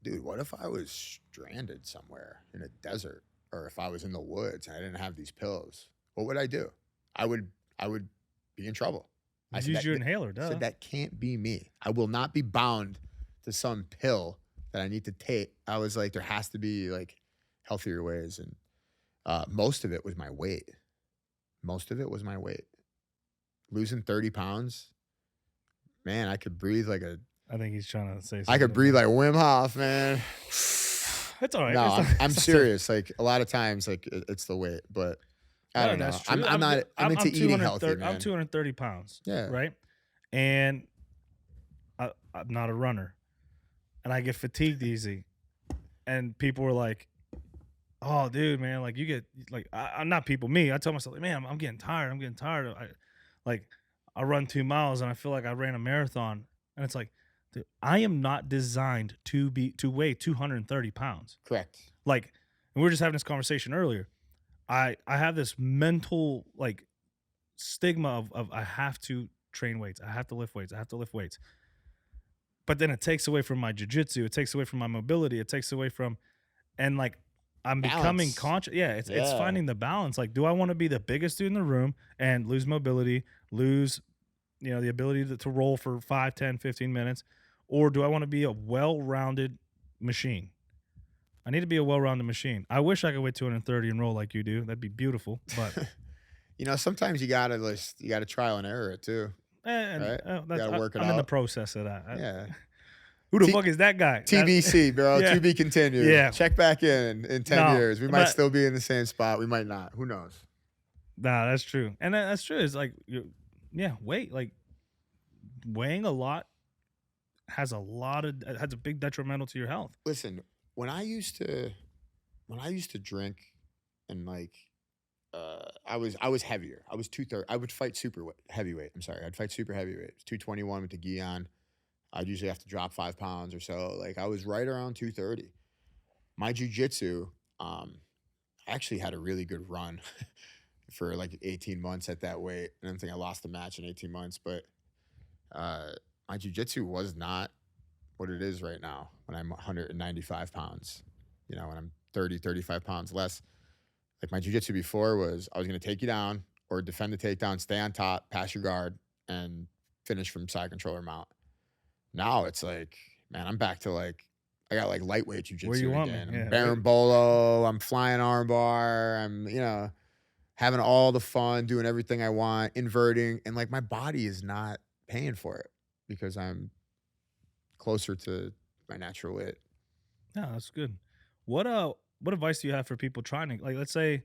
dude, what if I was stranded somewhere in a desert, or if I was in the woods and I didn't have these pills? What would I do? I would be in trouble. I use your inhaler, duh. I said, that can't be me. I will not be bound to some pill that I need to take. I was like, there has to be like healthier ways. And most of it was my weight. Losing 30 pounds, man, I could breathe like I think he's trying to say something. I could breathe like Wim Hof, man. It's all right. No, I'm serious. Like, a lot of times, like, it's the weight, but I don't know. I'm into eating healthy, man. I'm 230 pounds. Yeah. Right. And I'm not a runner. And I get fatigued easy, and people were like, "Oh, dude, man, like you get like I'm not people. Me, I tell myself, like, man, I'm getting tired. I run 2 miles and I feel like I ran a marathon, and it's like, dude, I am not designed to weigh 230 pounds. Correct. Like, and we were just having this conversation earlier. I have this mental like stigma of I have to train weights. I have to lift weights. I have to lift weights. But then it takes away from my jiu-jitsu. It takes away from my mobility. It takes away from, and like I'm becoming conscious. Yeah, it's finding the balance. Like, do I want to be the biggest dude in the room and lose mobility, lose, the ability to roll for 5, 10, 15 minutes? Or do I want to be a well-rounded machine? I need to be a well-rounded machine. I wish I could weigh 230 and roll like you do. That'd be beautiful. But sometimes you gotta trial and error it too. Right? Work it out. I'm in the process of that. Yeah. Who the fuck is that guy? TBC, bro. To be continued. Yeah. Check back in 10 years. We might still be in the same spot. We might not. Who knows? Nah, that's true. And that's true. It's like, weight. Like, weighing a lot has a big detrimental to your health. Listen, when I used to drink and like, I was heavier. I was 230. I would fight super heavyweight. I'm sorry. I'd fight super heavyweight. 221 with the gi on. I'd usually have to drop 5 pounds or so. Like I was right around 230. My jiu-jitsu, I actually had a really good run for like 18 months at that weight. I don't think I lost the match in 18 months, but my jiu-jitsu was not what it is right now when I'm 195 pounds, when I'm 30, 35 pounds less. Like my jiu-jitsu before was I was going to take you down or defend the takedown, stay on top, pass your guard, and finish from side controller mount. Now it's like, man, I'm back to like, I got like lightweight jiu-jitsu again. I'm berimbolo, I'm flying armbar, I'm, having all the fun, doing everything I want, inverting, and like my body is not paying for it because I'm closer to my natural weight. Yeah, that's good. What advice do you have for people trying to, like, let's say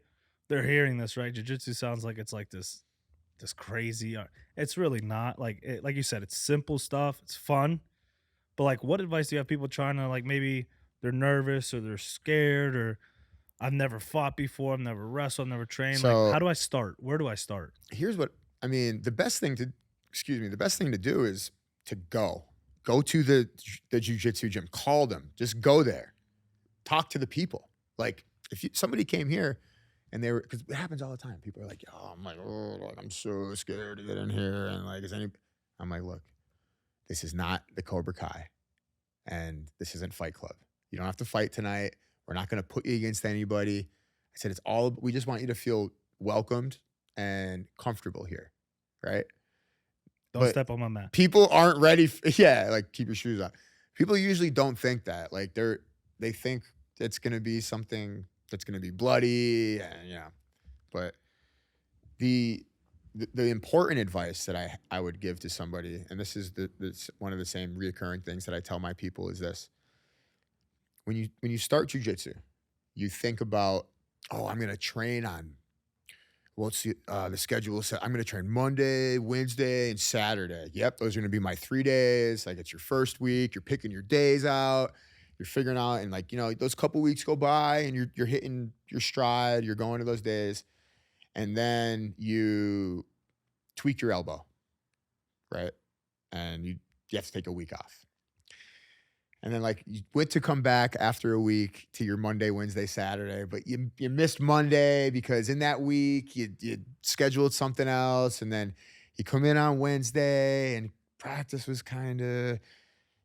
they're hearing this, right? Jiu-jitsu sounds like it's like this crazy. It's really not. Like you said, it's simple stuff. It's fun. But like, what advice do you have people trying to, like, maybe they're nervous or they're scared or I've never fought before, I've never wrestled, I've never trained. So, like, how do I start? Where do I start? Here's what I mean. The best thing to do is to go to the jiu-jitsu gym. Call them. Just go there. Talk to the people. Like if somebody came here and they were, because it happens all the time. People are like, I'm so scared to get in here. And like, I'm like, look, this is not the Cobra Kai and this isn't Fight Club. You don't have to fight tonight. We're not going to put you against anybody. I said, we just want you to feel welcomed and comfortable here. Right. Don't step on my mat. People aren't ready. Like keep your shoes on. People usually don't think that. Like they think it's going to be something that's going to be bloody and but the important advice that I would give to somebody, and this is one of the same reoccurring things that I tell my people is this. When you start jiu-jitsu, you think about, I'm going to train on, the schedule is set. I'm going to train Monday, Wednesday, and Saturday. Yep, those are going to be my 3 days. Like it's your first week. You're picking your days out. You're figuring out, and like, those couple weeks go by and you're hitting your stride. You're going to those days. And then you tweak your elbow, right? And you have to take a week off. And then like you went to come back after a week to your Monday, Wednesday, Saturday, but you missed Monday because in that week you scheduled something else. And then you come in on Wednesday and practice was kind of,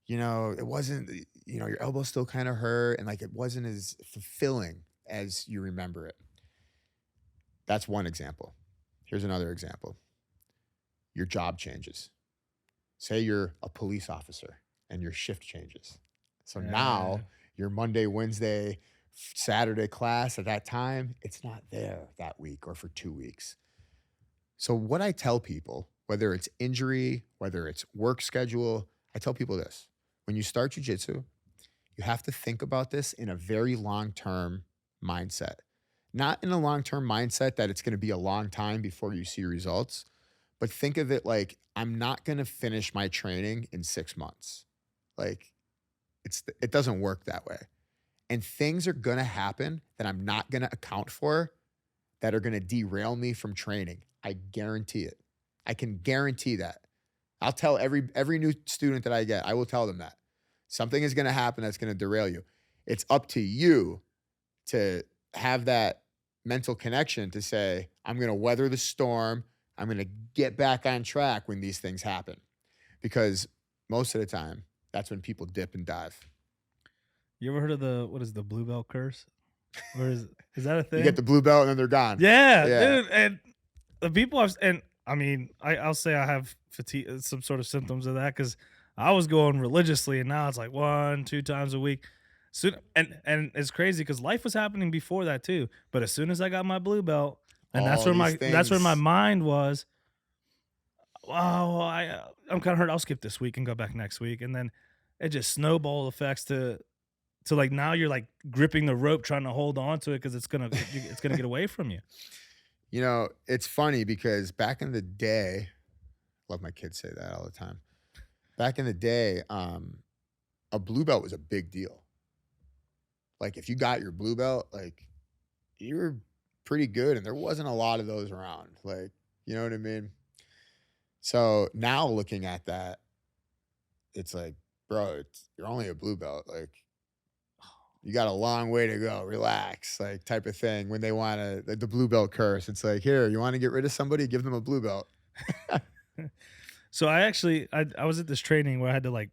it wasn't, your elbow still kind of hurt and like it wasn't as fulfilling as you remember it. That's one example. Here's another example. Your job changes. Say you're a police officer and your shift changes. So now your Monday, Wednesday, Saturday class at that time, it's not there that week or for 2 weeks. So what I tell people, whether it's injury, whether it's work schedule, I tell people this. When you start jiu-jitsu, you have to think about this in a very long-term mindset. Not in a long-term mindset that it's going to be a long time before you see results, but think of it like I'm not going to finish my training in 6 months. Like it doesn't work that way. And things are going to happen that I'm not going to account for that are going to derail me from training. I guarantee it. I can guarantee that. I'll tell every new student that I get, I will tell them that. Something is going to happen that's going to derail you. It's up to you to have that mental connection to say, I'm going to weather the storm. I'm going to get back on track when these things happen. Because most of the time, that's when people dip and dive. You ever heard of the blue belt curse? Or is that a thing? You get the blue belt and then they're gone. Yeah. Dude. And the people I'll say I have fatigue, some sort of symptoms of that, because I was going religiously, and now it's like 1-2 times a week. And it's crazy because life was happening before that too. But as soon as I got my blue belt, and that's where my mind was. Wow, I'm kind of hurt. I'll skip this week and go back next week, and then it just snowball effects to like now you're like gripping the rope trying to hold on to it because it's gonna get away from you. You know, it's funny because back in the day, love my kids say that all the time. Back in the day, a blue belt was a big deal. Like if you got your blue belt, like you were pretty good, and there wasn't a lot of those around. Like, you know what I mean? So now looking at that, it's like, bro, you're only a blue belt. Like, you got a long way to go. Relax, like type of thing. When they want the blue belt curse, it's like, here, you want to get rid of somebody? Give them a blue belt. So I was at this training where I had to like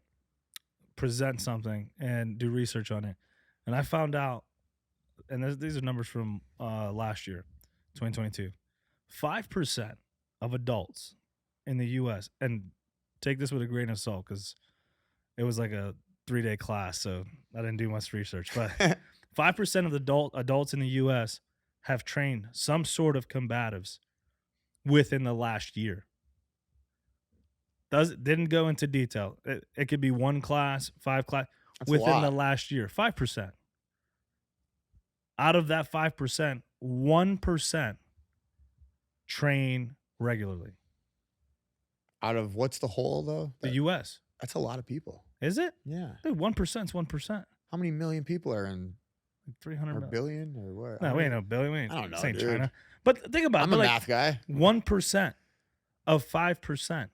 present something and do research on it, and I found out, and these are numbers from last year, 2022, 5% of adults in the U.S., and take this with a grain of salt because it was like a 3-day class, so I didn't do much research, but 5% of the adults in the U.S. have trained some sort of combatives within the last year. Didn't go into detail. It could be 1 class, 5 class within the last year. 5%. Out of that 5%, 1% train regularly. Out of what's the whole though? The U.S. That's a lot of people. Is it? Yeah. Dude, 1% is 1%. How many million people are in? 300 or billion or what? No, we ain't no billion. I don't know, Ain't dude. China. But think about it. I'm a math guy. 1% of 5%.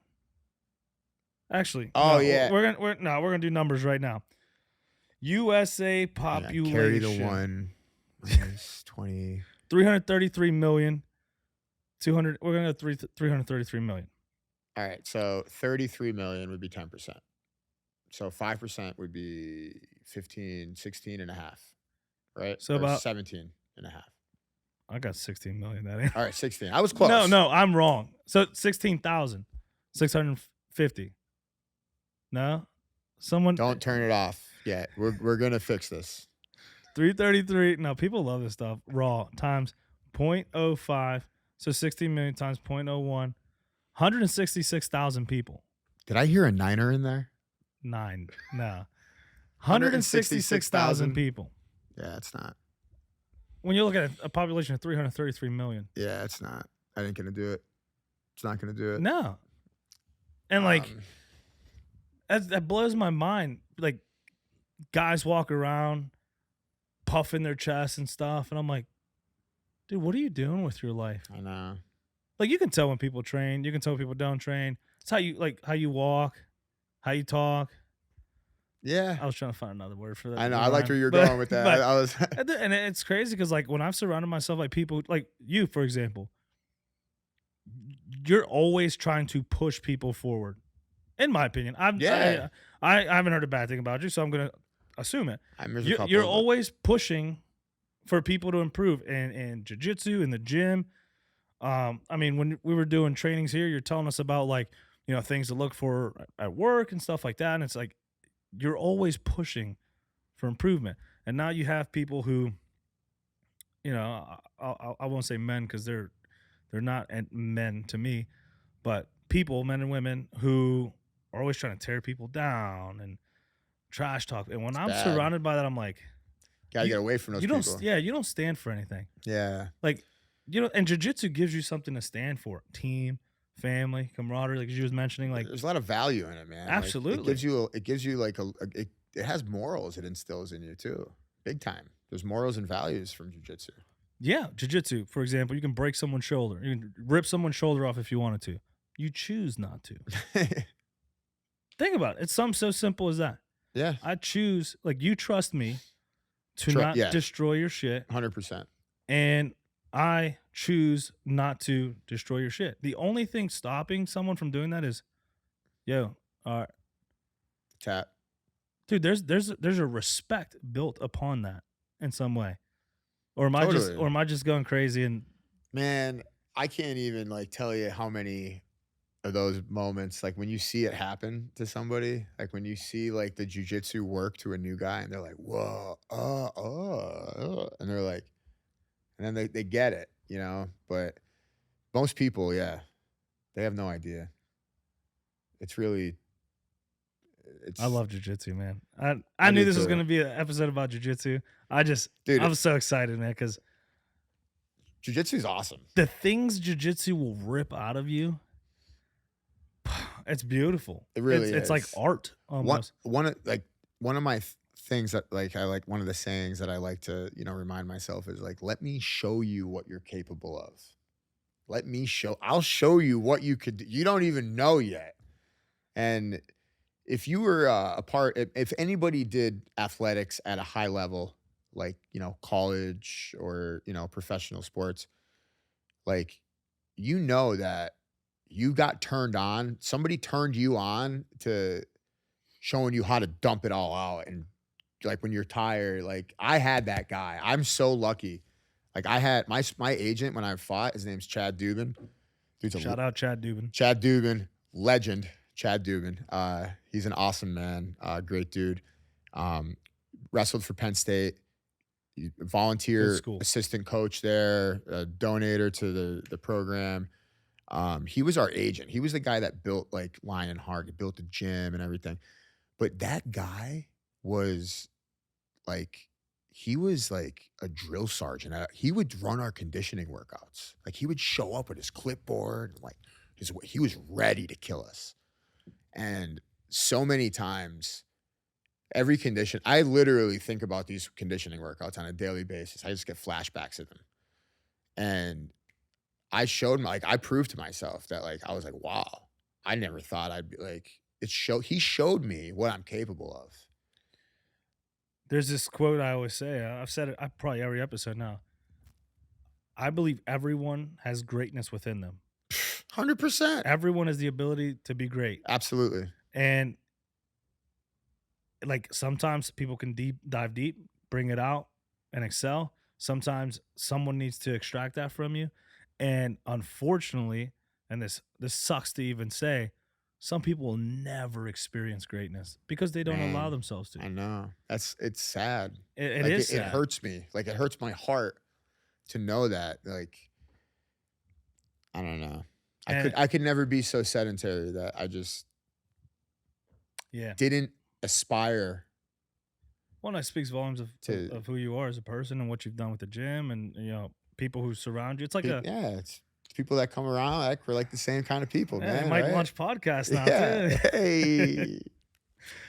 Actually, we're gonna do numbers right now. USA population. Yeah, carry the one. Minus 20. 333 million. 200. We're gonna go 333 million. All right, so 33 million would be 10%. So 5% would be 15, 16 and a half, right? So or about 17 and a half. I got 16 million. That ain't. All right, 16. I was close. No, I'm wrong. So 16,650. No, someone Don't turn it off yet. We're gonna fix this. 333. No, people love this stuff. Raw times 0.05. So 16 million times 0.01. 166,000 people. Did I hear a niner in there? 9. No. 166,000 people. Yeah, it's not. When you look at a population of 333 million. Yeah, it's not. I ain't gonna do it. It's not gonna do it. No. And like that blows my mind. Like guys walk around puffing their chests and stuff, and I'm like, dude, what are you doing with your life? I know. Like you can tell when people train, you can tell when people don't train. It's how you walk, how you talk. Yeah. I was trying to find another word for that. I know. I liked where you were going with that. I was and it's crazy because like when I've surrounded myself like people like you, for example, you're always trying to push people forward. In my opinion, I haven't heard a bad thing about you, so I'm gonna assume it. You're always pushing for people to improve in jiu-jitsu, in the gym. I mean, when we were doing trainings here, you're telling us about like, you know, things to look for at work and stuff like that. And it's like, you're always pushing for improvement. And now you have people who, you know, I won't say men because they're not men to me, but people, men and women who are always trying to tear people down and trash talk. And when I'm surrounded by that, I'm like, gotta get away from those people. You don't stand for anything. Yeah. Like, you know, and jiu-jitsu gives you something to stand for. Team, family, camaraderie, like you was mentioning. Like there's a lot of value in it, man. Absolutely. Like, it gives you like it has morals it instills in you too. Big time. There's morals and values from jiu-jitsu. Yeah. Jiu-jitsu, for example, you can break someone's shoulder. You can rip someone's shoulder off if you wanted to. You choose not to. Think about it. It's something so simple as that. Yeah. I choose, like you trust me to not destroy your shit. 100%. And I choose not to destroy your shit. The only thing stopping someone from doing that is, yo, Tap. dude, there's a respect built upon that in some way. Or am I just going crazy and Man, I can't even like tell you how many of those moments, like when you see it happen to somebody, like when you see like the jujitsu work to a new guy and they're like, whoa, and they're like, and then they get it, you know, but most people, yeah, they have no idea. It's really, I love jiu-jitsu, man. I knew this was going to be an episode about jiu-jitsu. I'm so excited, man, because jiu-jitsu is awesome. The things jiu-jitsu will rip out of you, it's beautiful. It really is. It's like art almost. One of my things that like I like one of the sayings that I like to, you know, remind myself is like, let me show you what you're capable of. I'll show you what you could do. You don't even know yet. And if you were if anybody did athletics at a high level, like, you know, college or, you know, professional sports, like, you know that you got turned on. Somebody turned you on to showing you how to dump it all out. And like when you're tired, like I had that guy. I'm so lucky. Like I had my agent when I fought, his name's Chad Dubin. Shout out Chad Dubin. Chad Dubin, legend. Chad Dubin. He's an awesome man. Great dude. Wrestled for Penn State. Volunteer assistant coach there, a donator to the program. He was our agent. He was the guy that built like Lion Heart. He built the gym and everything. But that guy was like, he was like a drill sergeant. He would run our conditioning workouts. Like he would show up with his clipboard. Like he was ready to kill us. And so many times, every condition, I literally think about these conditioning workouts on a daily basis. I just get flashbacks of them. And I proved to myself that like, I was like, wow, I never thought I'd be like, he showed me what I'm capable of. There's this quote I always say, I've said it probably every episode now. I believe everyone has greatness within them. 100%. Everyone has the ability to be great. Absolutely. And like sometimes people can dive deep, bring it out and excel. Sometimes someone needs to extract that from you. And unfortunately, and this sucks to even say, some people will never experience greatness because they don't allow themselves to. I know. It's sad. It like is sad. It hurts me. Like it hurts my heart to know that. Like, I don't know. I could never be so sedentary that I just didn't aspire. Well, that speaks volumes of who you are as a person and what you've done with the gym and, you know, people who surround you. It's like it's people that come around. Like we're like the same kind of people, man. Mike right? Lunch podcast now too. Hey.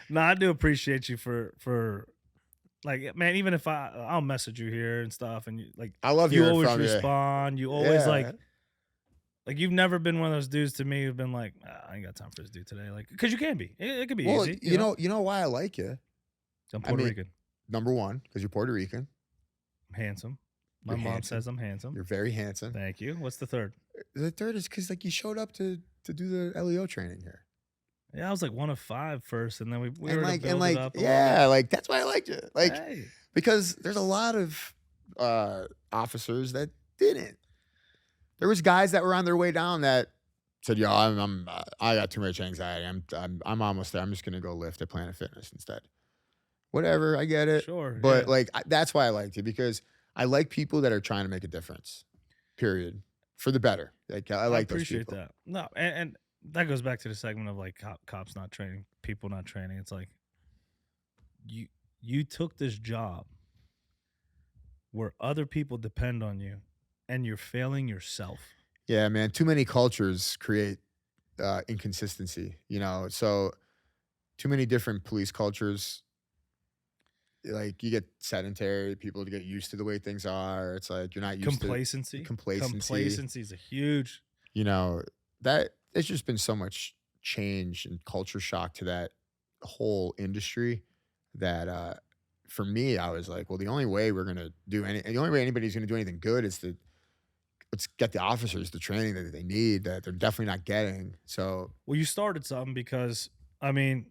No, I do appreciate you for like, man. Even if I'll message you here and stuff, and I love you hearing always from respond. You always like you've never been one of those dudes to me who've been like, I ain't got time for this dude today. Like, because you can be. It could be easy. You know why I like you? I'm Puerto Rican. Number one, because you're Puerto Rican. I'm handsome. My mom says I'm handsome. You're very handsome. Thank you. What's the third? The third is because like you showed up to do the LEO training here. Yeah, I was like 1 of 5 first, and then we were like, to build it up. Yeah, like that's why I liked you. Like because there's a lot of officers that didn't. There was guys that were on their way down that said, "Yo, I got too much anxiety. I'm almost there. I'm just gonna go lift at Planet Fitness instead." Whatever, I get it. Sure, but like that's why I liked you, because I like people that are trying to make a difference. Period. For the better. Like I like those people. Appreciate that. No, and that goes back to the segment of like cops not training, people not training. It's like you took this job where other people depend on you, and you're failing yourself. Yeah, man. Too many cultures create inconsistency. You know, so too many different police cultures. Like you get sedentary, people get used to the way things are. It's like you're not used to complacency. Complacency is a huge. You know, that it's just been so much change and culture shock to that whole industry that for me, I was like, well, the only way anybody's gonna do anything good is to let's get the officers the training that they need that they're definitely not getting. So, Well, you started something because, I mean,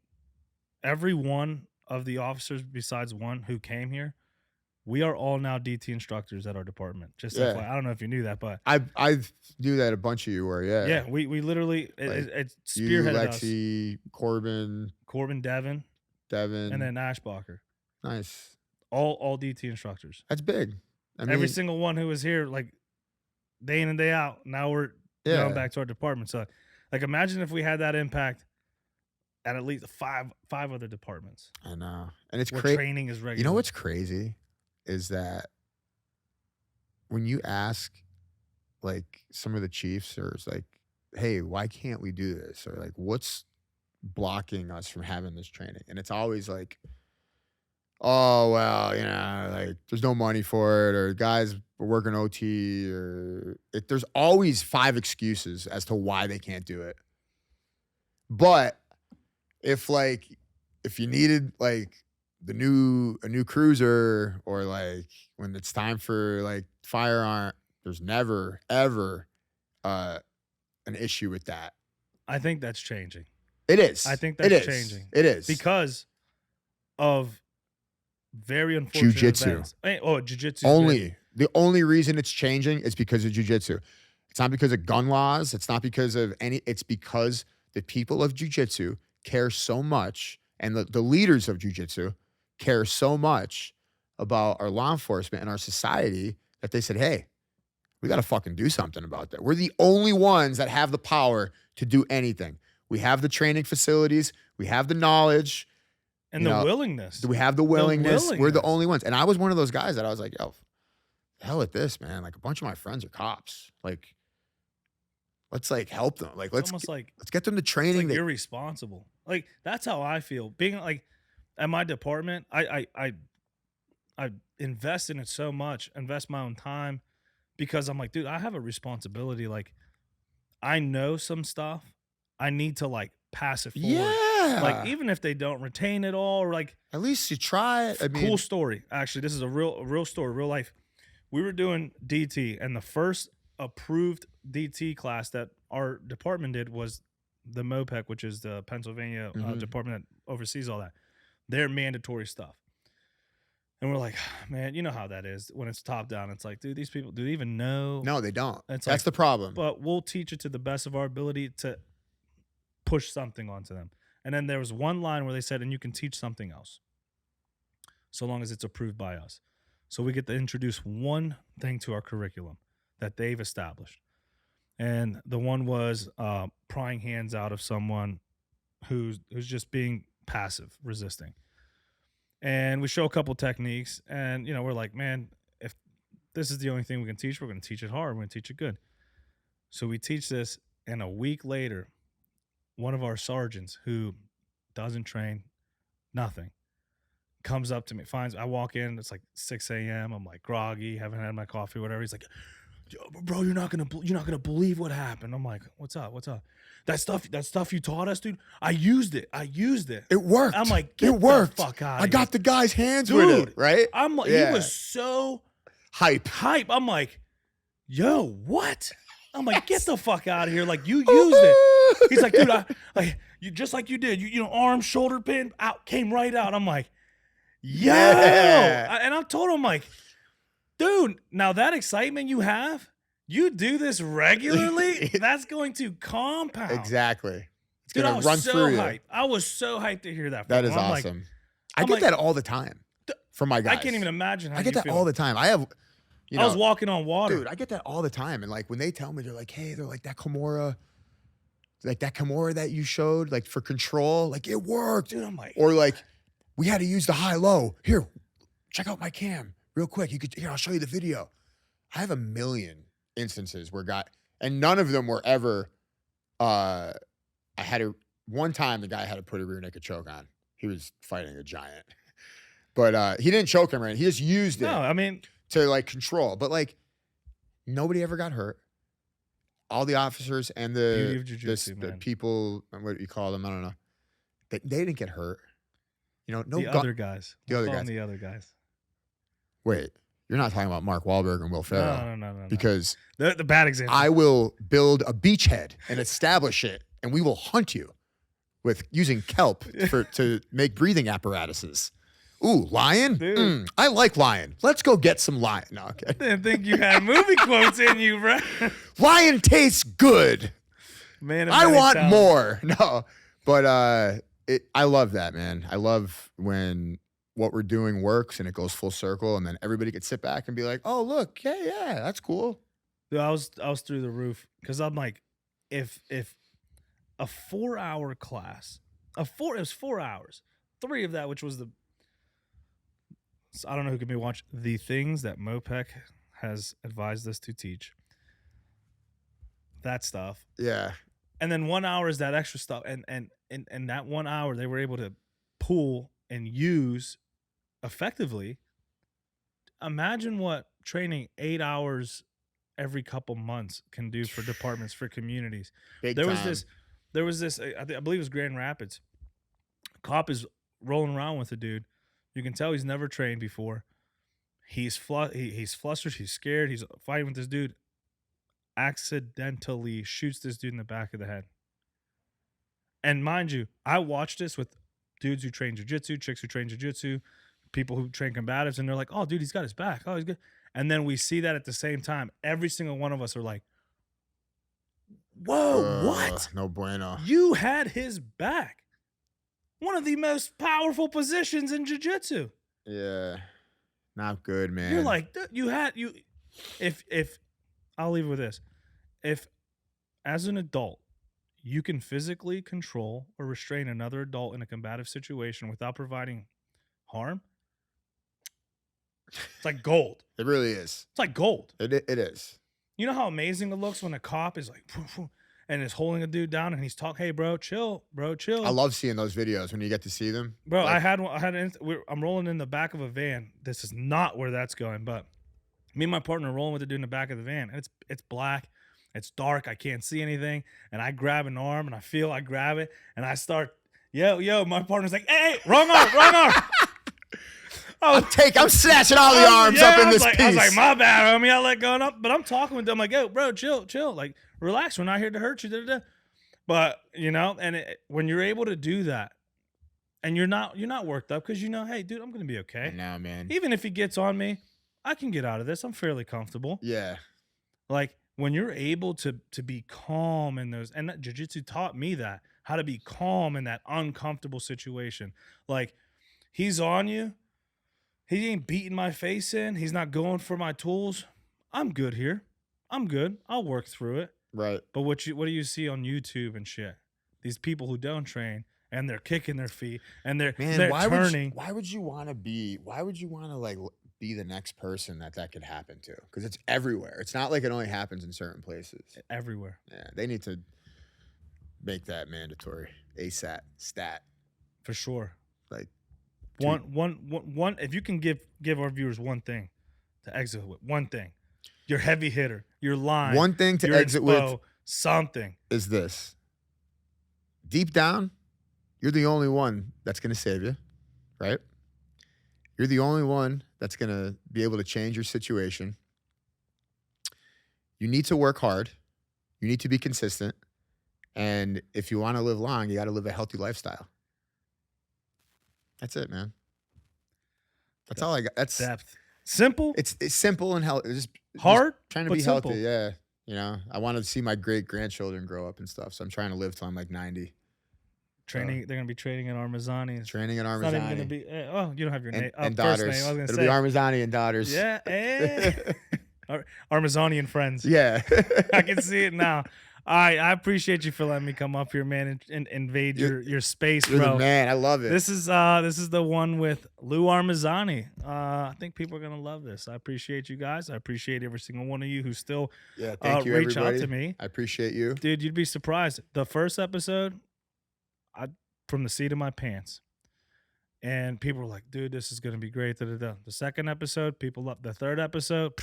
every one of the officers besides one who came here, we are all now DT instructors at our department. Just Yeah. FYI. I don't know if you knew that, but I knew that a bunch of you were, yeah, we literally it's you, spearheaded us. Lexi, Corbin, Devin, Devin, and then Ashbacher. nice. All DT instructors. That's big. I mean, Every single one who was here, like day in and day out. Now we're going back to our department. So, like, imagine if we had that impact at least five other departments. I know, and it's where crazy. training is regular. You know what's crazy is that when you ask, like, some of the chiefs, or it's like, hey, why can't we do this? Or like, what's blocking us from having this training? And it's always like, oh, well, like, there's no money for it, or guys are working OT, or there's always 5 excuses as to why they can't do it. But if you needed like a new cruiser, or like when it's time for like firearm, there's never ever an issue with that. I think that's changing. It is. I think that's changing. It is because of very unfortunate jiu-jitsu. events. Jiu-jitsu. Only the only reason it's changing is because of jiu-jitsu. It's not because of gun laws. It's not because of it's because the people of jiu-jitsu care so much, and the leaders of jiu-jitsu care so much about our law enforcement and our society, that they said, hey, we got to fucking do something about that. We're the only ones that have the power to do anything. We have the training facilities. We have the knowledge. And the willingness. We have the willingness. We're the only ones. And I was one of those guys that I was like, yo, hell with this, man. Like, a bunch of my friends are cops. Like, let's like help them. Like, let's get them to training. Like, you're responsible. Like, that's how I feel. Being like at my department, I invest in it so much, invest my own time, because I'm like, dude, I have a responsibility. Like, I know some stuff. I need to like pass it forward. Yeah. Like, even if they don't retain it all, or like, at least you try it. Cool story. Actually, this is a real story, real life. We were doing DT, and the first approved DT class that our department did was the MOPEC, which is the Pennsylvania department that oversees all that. Their mandatory stuff. And we're like, man, you know how that is when it's top down. It's like, dude, these people, do they even know? No, they don't. That's like, the problem. But we'll teach it to the best of our ability to push something onto them. And then there was one line where they said, and you can teach something else, so long as it's approved by us. So we get to introduce one thing to our curriculum that they've established. And the one was prying hands out of someone who's just being passive, resisting. And we show a couple techniques, and we're like, man, if this is the only thing we can teach, we're going to teach it hard. We're going to teach it good. So we teach this, and a week later, one of our sergeants who doesn't train, nothing, comes up to me, I walk in, it's like 6 a.m. I'm like groggy, haven't had my coffee, whatever. He's like, bro, you're not gonna believe what happened. I'm like, what's up? That stuff you taught us, dude. I used it. It worked. I'm like, it worked. The fuck out. I got the guy's hands dude, with it, right? I'm like, yeah. He was so hype. I'm like, yo, what? I'm like, get the fuck out of here. Like, you used it. He's like, dude, you just like you did. You arm, shoulder pin, came right out. I'm like, yo. Yeah. And I told him, like, dude, now that excitement you have, you do this regularly, that's going to compound. Exactly. It's dude, going to run through hyped. you. I was so hyped to hear that. That is awesome. I get that all the time from my guys. I can't even imagine how I get that feel. all the time. I was walking on water. Dude, I get that all the time. And like, when they tell me, they're like, hey, they're like, that Kimura that you showed, like, for control, like, it worked. Dude, I'm like, or like, we had to use the high-low. Here, check out my cam real quick. I'll show you the video. I have a million instances where and none of them were ever, one time the guy had to put a rear naked choke on. He was fighting a giant. But he didn't choke him, right? He just used it. No, I mean, to like control. But like, nobody ever got hurt. All the officers and the people, what do you call them? I don't know. They didn't get hurt. other guys. The other guys. The other guys. Wait, You're not talking about Mark Wahlberg and Will Ferrell. No. Because the bad example. I will build a beachhead and establish it, and we will hunt you with using kelp to make breathing apparatuses. Ooh, lion? I like lion. Let's go get some lion. No, okay. I didn't think you had movie quotes in you, bro. Lion tastes good. Man, I want more. No, but I love that, man. I love when what we're doing works and it goes full circle, and then everybody could sit back and be like, "Oh, look, yeah, that's cool." Dude, I was through the roof because I'm like, if a 4-hour class, it was 4 hours, 3 of that, which was I don't know who can be watch the things that Mopec has advised us to teach. That stuff. Yeah. And then 1 hour is that extra stuff. And that 1 hour they were able to pull and use effectively. Imagine what training 8 hours every couple months can do for departments, for communities. There was this, I believe it was Grand Rapids. A cop is rolling around with a dude. You can tell he's never trained before. He's flustered. He's scared. He's fighting with this dude. Accidentally shoots this dude in the back of the head. And mind you, I watched this with dudes who train jiu-jitsu, chicks who train jiu-jitsu, people who train combatives, and they're like, "Oh, dude, he's got his back. Oh, he's good." And then we see that at the same time. Every single one of us are like, "Whoa, what? No bueno. You had his back." One of the most powerful positions in jiu-jitsu. Yeah. Not good, man. You're like, if I'll leave it with this. If as an adult, you can physically control or restrain another adult in a combative situation without providing harm, it's like gold. It really is. It's like gold. It is. You know how amazing it looks when a cop is like, and is holding a dude down and he's talking, "Hey, bro, chill, bro, chill." I love seeing those videos when you get to see them. Bro, like, I'm rolling in the back of a van. This is not where that's going, but me and my partner are rolling with the dude in the back of the van, and it's black, it's dark, I can't see anything, and I grab an arm, and I grab it, and I start, yo, my partner's like, hey, wrong arm. I'm snatching all the arms up in this piece. I was like, my bad, homie, I let go up, but I'm talking with them like, yo, bro, chill, like, relax, we're not here to hurt you, But, when you're able to do that, and you're not worked up, because hey, dude, I'm going to be okay. No, man. Even if he gets on me, I can get out of this. I'm fairly comfortable. Yeah. Like when you're able to be calm in those, and jiu-jitsu taught me that, how to be calm in that uncomfortable situation. Like he's on you. He ain't beating my face in. He's not going for my tools. I'm good here. I'm good. I'll work through it. Right. But what do you see on YouTube and shit? These people who don't train and they're kicking their feet and they're turning. Why would you want to like be the next person that could happen to? Because it's everywhere. It's not like it only happens in certain places. Everywhere. Yeah, they need to make that mandatory ASAP stat for sure. Like one. If you can give our viewers one thing to exit with, one thing, your heavy hitter, your line, one thing to exit with, something is this: deep down, you're the only one that's going to save you, right? You're the only one that's going to be able to change your situation. You need to work hard. You need to be consistent. And if you want to live long, you got to live a healthy lifestyle. That's it, man. That's all I got. That's depth. Simple. It's simple and healthy. Just hard, trying to be healthy. Yeah. I want to see my great grandchildren grow up and stuff. So I'm trying to live till I'm like 90. They're gonna be training at Armezzani. Training at Armezzani. It's not even gonna be. You don't have your name and first daughters. name. I was gonna It'll say be Armezzani and daughters. Yeah. Armezzani and friends. Yeah. I can see it now. All right, I appreciate you for letting me come up here, man, and invade your space, you're bro. The man, I love it. This is the One with Lou Armezzani. I think people are gonna love this. I appreciate you guys. I appreciate every single one of you who still thank you, reach everybody. out to me. I appreciate you, dude. You'd be surprised. The first episode, from the seat of my pants, and people were like, "Dude, this is gonna be great." The second episode, people loved the third episode.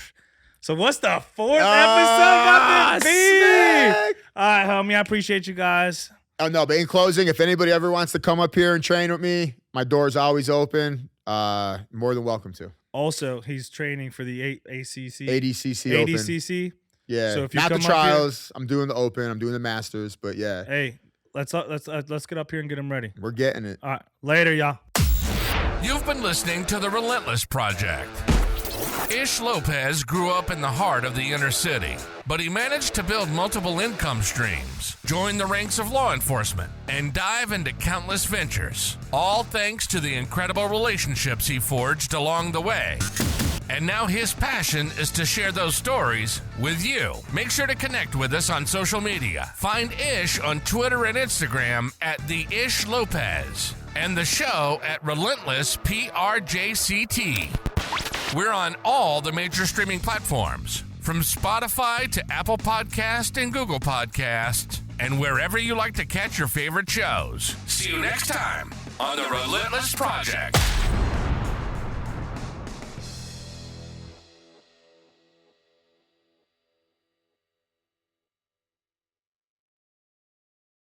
So what's the fourth episode about this? All right, homie. I appreciate you guys. Oh, no, but in closing, if anybody ever wants to come up here and train with me, my door's always open. More than welcome to. Also, he's training for the ACC. ADCC Open. ADCC. Yeah. So if you not the come up trials. I'm doing the Open. I'm doing the Masters. But yeah. Hey, let's get up here and get him ready. We're getting it. All right. Later, y'all. You've been listening to The Relentless Project. Ish Lopez grew up in the heart of the inner city, but he managed to build multiple income streams, join the ranks of law enforcement, and dive into countless ventures, all thanks to the incredible relationships he forged along the way. And now his passion is to share those stories with you. Make sure to connect with us on social media. Find Ish on Twitter and Instagram at The Ish Lopez, and the show at Relentless PRJCT. We're on all the major streaming platforms, from Spotify to Apple Podcast and Google Podcasts, and wherever you like to catch your favorite shows. See you next time on The Relentless Project.